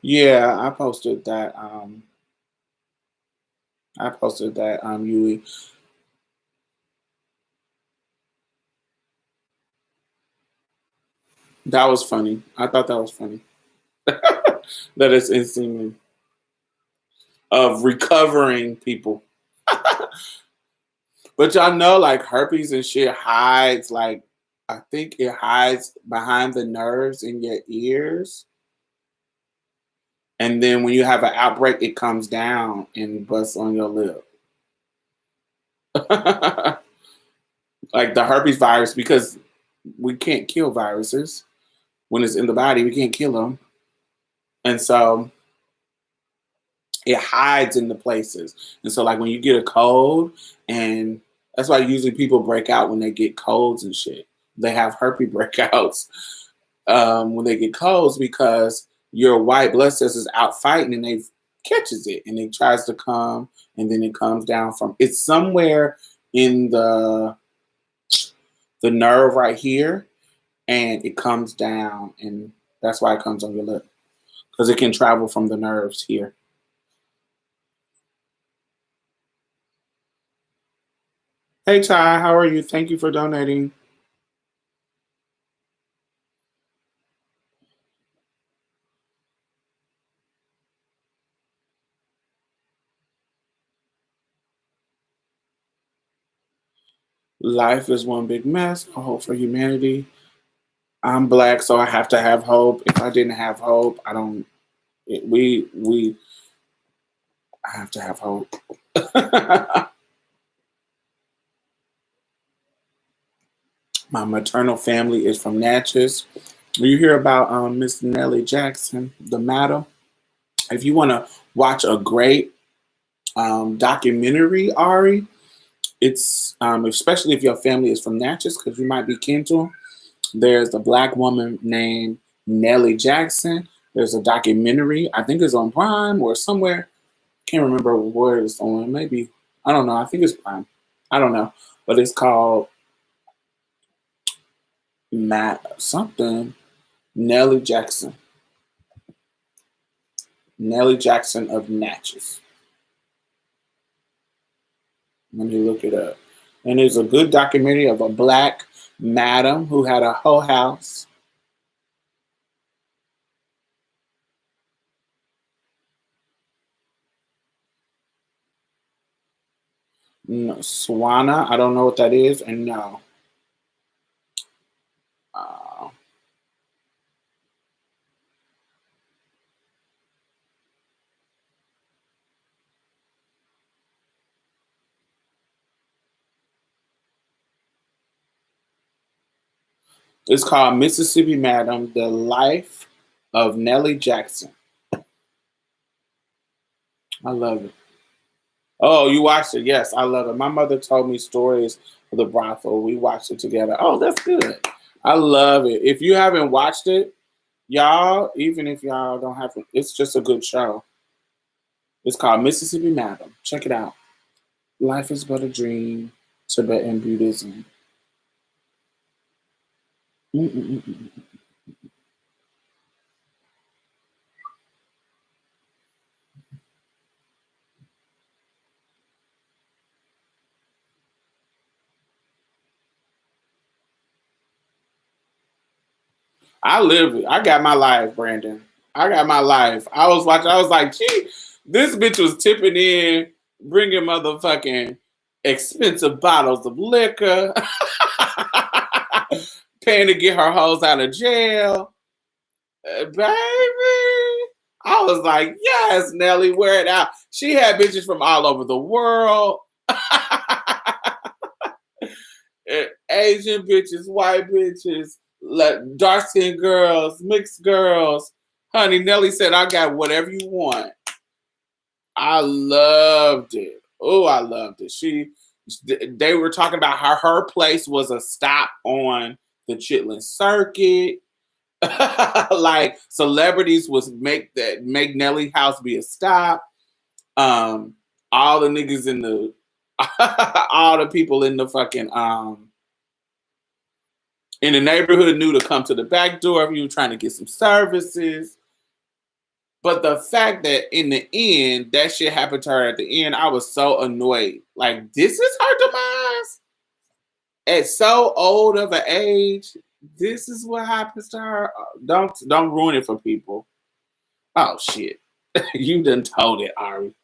Yeah, I posted that Yui. That was funny. I thought that was funny. That is instantly of recovering people. But y'all know like herpes and shit hides like I think it hides behind the nerves in your ears. And then when you have an outbreak, it comes down and busts on your lip. Like the herpes virus, because we can't kill viruses when it's in the body, we can't kill them. And so it hides in the places. And so like when you get a cold, and that's why usually people break out when they get colds and shit. They have herpes breakouts when they get colds because your white blood cells is out fighting and they catches it and it tries to come and then it comes down from it's somewhere in the nerve right here and it comes down and that's why it comes on your lip because it can travel from the nerves here. Hey Ty, how are you? Thank you for donating. Life is one big mess. I hope for humanity. I'm black, so I have to have hope. If I didn't have hope, I don't. We I have to have hope. My maternal family is from Natchez. You hear about Miss Nellie Jackson, the madam? If you want to watch a great documentary, Ari, it's especially if your family is from Natchez, because you might be kin to 'em. There's a black woman named Nellie Jackson. There's a documentary. I think it's on Prime or somewhere. Can't remember where it's on. Maybe I don't know. I think it's Prime. I don't know, but it's called Matt something. Nellie Jackson. Nellie Jackson of Natchez. Let me look it up. And it's a good documentary of a black madam who had a whole house. No, Swana. I don't know what that is. And no. Uh, it's called Mississippi Madam, The Life of Nellie Jackson. I love it. Oh, you watched it? Yes, I love it. My mother told me stories of the brothel. We watched it together. Oh, that's good. I love it. If you haven't watched it, y'all, even if y'all don't have it, it's just a good show. It's called Mississippi Madam. Check it out. Life is but a dream. Tibetan Buddhism. Mm-mm-mm. I live it. I got my life, Brandon. I got my life. I was watching. I was like, gee, this bitch was tipping in, bringing motherfucking expensive bottles of liquor, paying to get her hoes out of jail. Baby. I was like, yes, Nelly, wear it out. She had bitches from all over the world. Asian bitches, white bitches, dark skinned girls, mixed girls. Honey, Nelly said, I got whatever you want. I loved it. Oh, I loved it. They were talking about how her place was a stop on the Chitlin circuit. Like celebrities was make Nelly house be a stop. Um, all the niggas in the all the people in the fucking in the neighborhood knew to come to the back door if you were trying to get some services. But the fact that in the end, that shit happened to her at the end, I was so annoyed. Like, this is her demise? At so old of an age, this is what happens to her? Don't ruin it for people. Oh shit. You done told it, Ari.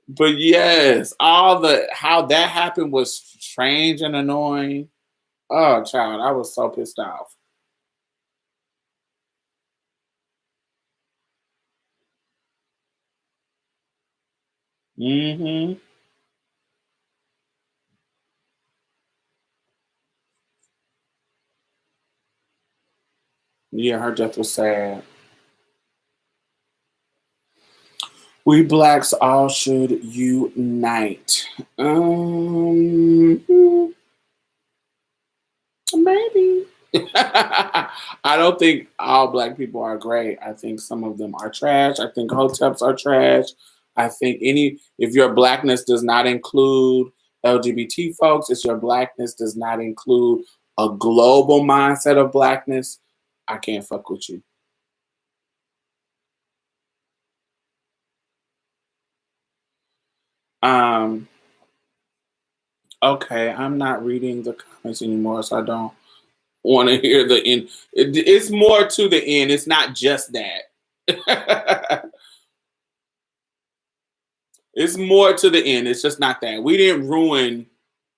But yes, how that happened was strange and annoying. Oh, child, I was so pissed off. Hmm. Yeah, her death was sad. We blacks all should unite. Maybe. I don't think all black people are great. I think some of them are trash. I think hoteps are trash. I think if your blackness does not include LGBT folks, if your blackness does not include a global mindset of blackness, I can't fuck with you. Um, okay, I'm not reading the comments anymore, so I don't want to hear the end. It's more to the end. It's not just that. It's more to the end. It's just not that. We didn't ruin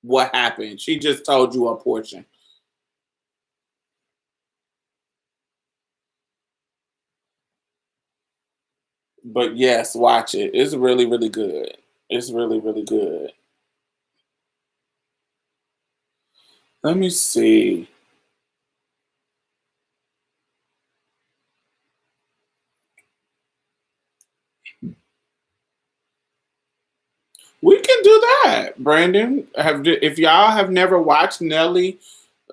what happened. She just told you a portion. But yes, watch it. It's really, really good. It's really, really good. Let me see. We can do that, Brandon. If y'all have never watched Nelly,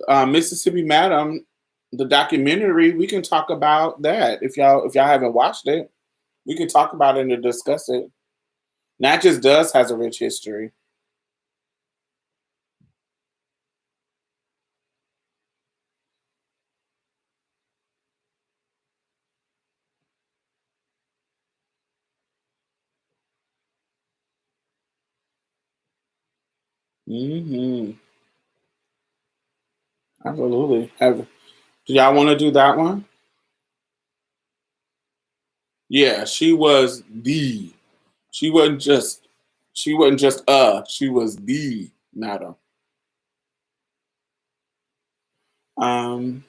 Mississippi Madam, the documentary, we can talk about that. If y'all haven't watched it, we can talk about it and discuss it. Natchez does has a rich history. Hmm. Absolutely. Do y'all want to do that one? Yeah, she was the. She wasn't just. She wasn't just She was the madam. Um,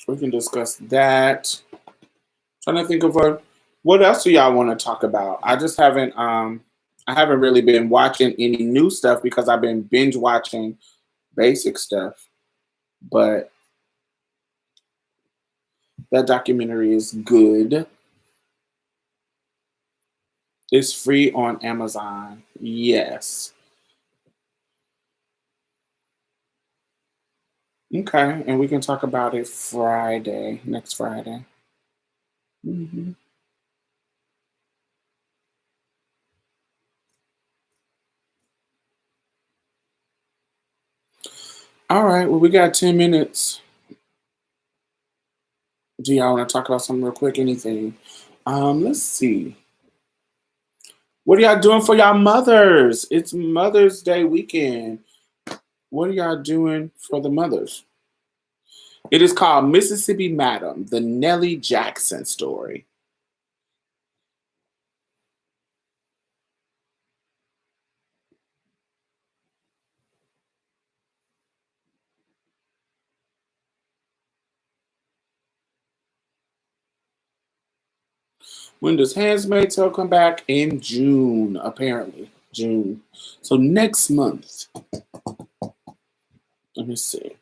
we can discuss that. Trying to think of what else do y'all want to talk about? I just haven't. I haven't really been watching any new stuff because I've been binge watching basic stuff. But that documentary is good. It's free on Amazon. Yes. Okay, and we can talk about it Friday, next Friday. Hmm. All right, well, we got 10 minutes. Do y'all want to talk about something real quick? Anything? Let's see. What are y'all doing for y'all mothers? It's Mother's Day weekend. What are y'all doing for the mothers? It is called Mississippi Madam, the Nellie Jackson story. When does Handmaid's Tale come back? In June, apparently. June. So next month. Let me see.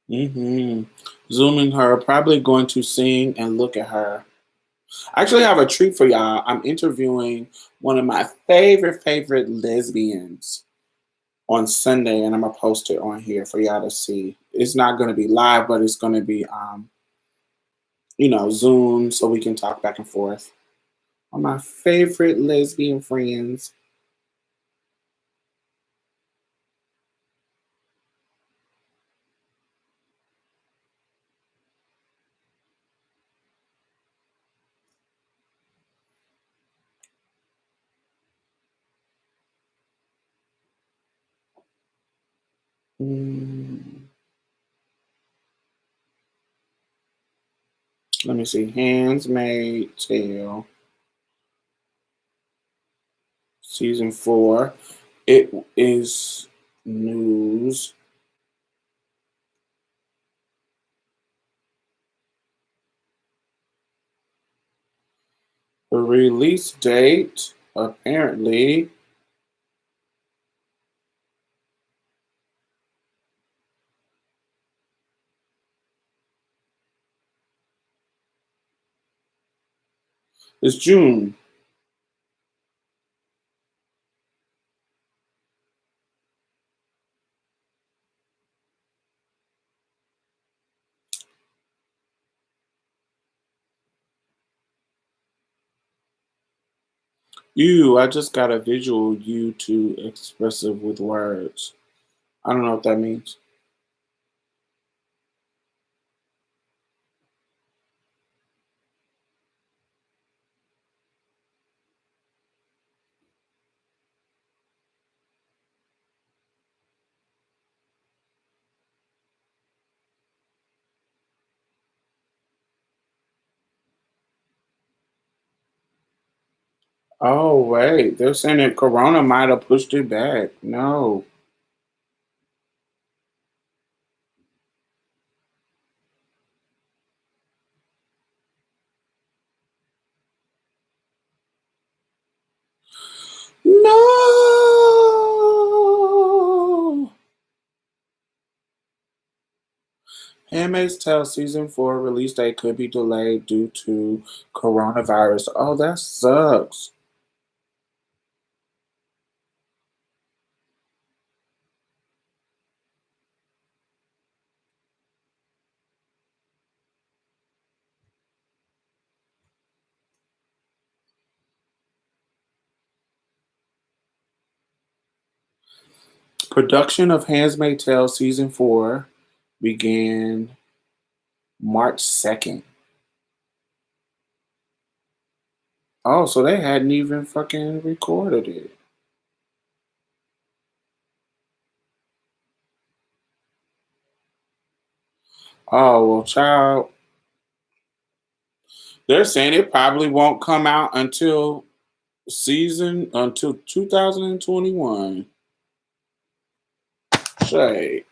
Hmm. Zooming her, probably going to sing and look at her. I actually have a treat for y'all. I'm interviewing one of my favorite lesbians on Sunday, and I'm gonna post it on here for y'all to see. It's not gonna be live, but it's gonna be Zoom so we can talk back and forth. One of my favorite lesbian friends. Mm, let me see. Handmaid's Tale, season 4. It is news. The release date apparently is June. I just got a visual you too expressive with words. I don't know what that means. Oh wait, they're saying that Corona might have pushed it back. No. No. Handmaid's Tale season 4 release date could be delayed due to coronavirus. Oh, that sucks. Production of Handmaid's Tale season 4 began March 2nd. Oh, so they hadn't even fucking recorded it. Oh, well, child, they're saying it probably won't come out until 2021. Shay.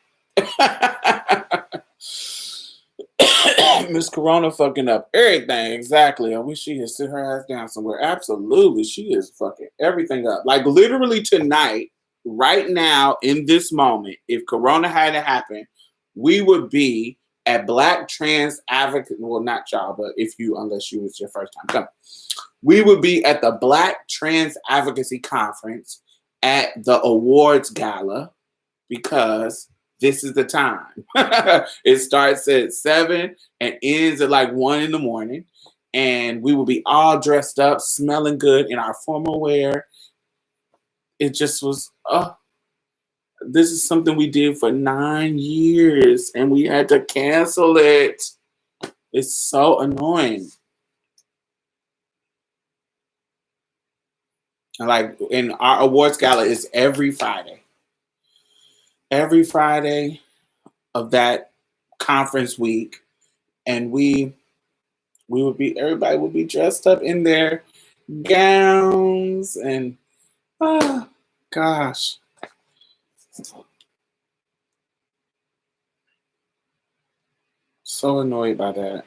Miss Corona fucking up everything. Exactly. I wish she had sit her ass down somewhere. Absolutely. She is fucking everything up. Like literally tonight, right now, in this moment, if Corona hadn't happened, we would be at Black Trans Advocate. Well, not y'all, but unless you was your first time coming, we would be at the Black Trans Advocacy Conference at the awards gala because this is the time. It starts at 7 and ends at like 1 in the morning. And we will be all dressed up, smelling good in our formal wear. It just was, this is something we did for 9 years and we had to cancel it. It's so annoying. And our awards gala is every Friday. Every Friday of that conference week. And everybody would be dressed up in their gowns and, gosh. So annoyed by that.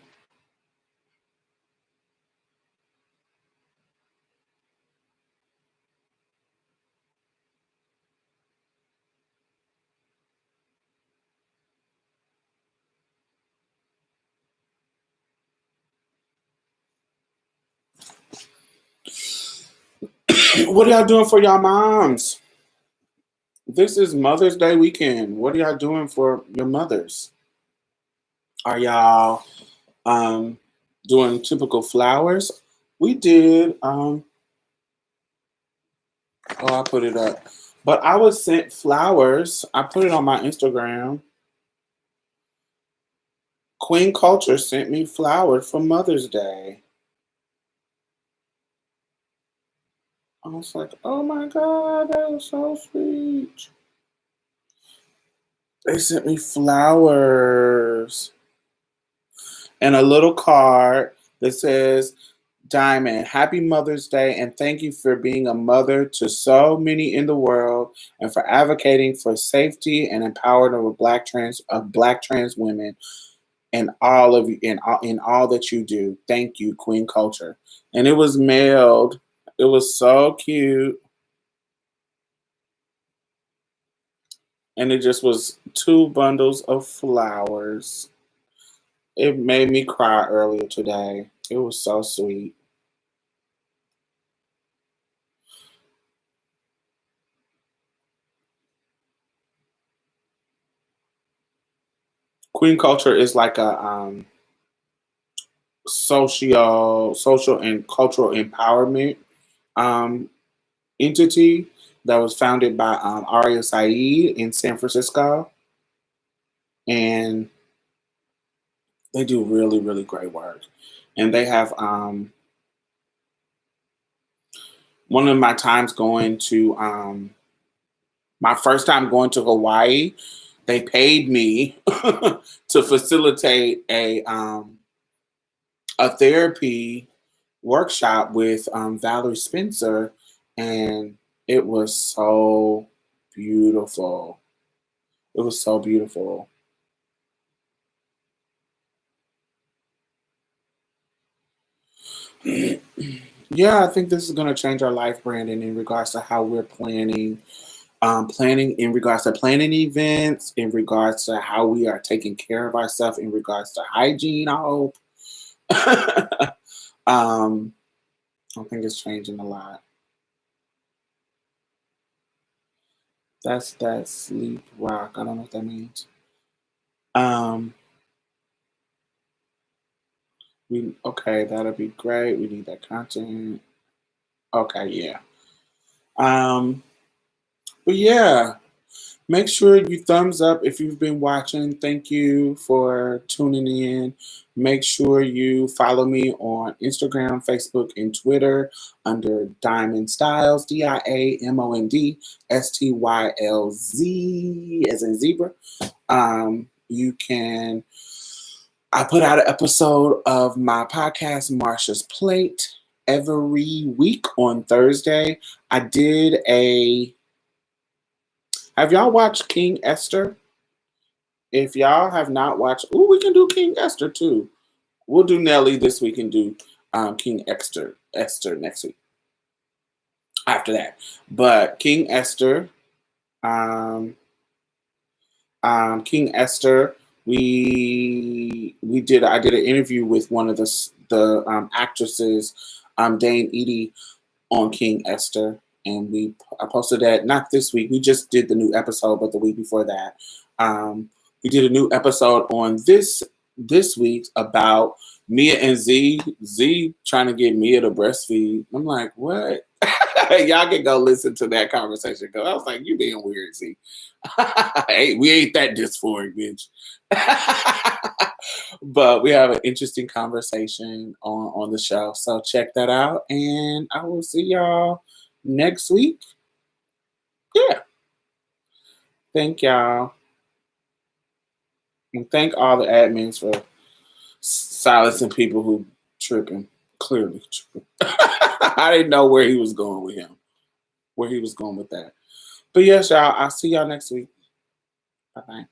What are y'all doing for y'all moms? This is Mother's Day weekend. What are y'all doing for your mothers? Are y'all doing typical flowers? We did. I put it up. But I was sent flowers. I put it on my Instagram. Queen Culture sent me flowers for Mother's Day. I was like, oh my God, that was so sweet. They sent me flowers and a little card that says, Diamond, happy Mother's Day and thank you for being a mother to so many in the world and for advocating for safety and empowerment of black trans women and all of you in all that you do. Thank you, Queen Culture. And it was mailed. It was so cute. And it just was 2 bundles of flowers. It made me cry earlier today. It was so sweet. Queen Culture is like a social and cultural empowerment entity that was founded by Aria Said in San Francisco. And they do really, really great work. And they have one of my times going to my first time going to Hawaii, they paid me to facilitate a therapy workshop with Valerie Spencer, and it was so beautiful. It was so beautiful. Yeah, I think this is going to change our life, Brandon, in regards to how we're planning. Planning in regards to planning events, in regards to how we are taking care of ourselves, in regards to hygiene, I hope. I think it's changing a lot. That's that sleep rock. I don't know what that means. Um, okay, that'll be great. We need that content. Okay, yeah. Um, but yeah, make sure you thumbs up if you've been watching. Thank you for tuning in. Make sure you follow me on Instagram, Facebook, and Twitter under Diamond Styles, DIAMOND STYLZ as in zebra. You can. I put out an episode of my podcast, Marsha's Plate, every week on Thursday. I did a. Have y'all watched King Esther? If y'all have not watched, we can do King Esther too. we'll do Nelly this week and do King Esther next week after that. But um, King Esther, I did an interview with one of the actresses, Dane Edie, on King Esther, and I posted that not this week. We just did the new episode, but the week before that, we did a new episode on this week about Mia and Z trying to get Mia to breastfeed. I'm like, what? Y'all can go listen to that conversation because I was like, you being weird, Z. Hey, we ain't that dysphoric, bitch. But we have an interesting conversation on the show. So check that out. And I will see y'all next week. Yeah. Thank y'all. And thank all the admins for silencing people who tripping. Clearly tripping. I didn't know where he was going with him. Where he was going with that. But yes, y'all, I'll see y'all next week. Bye-bye.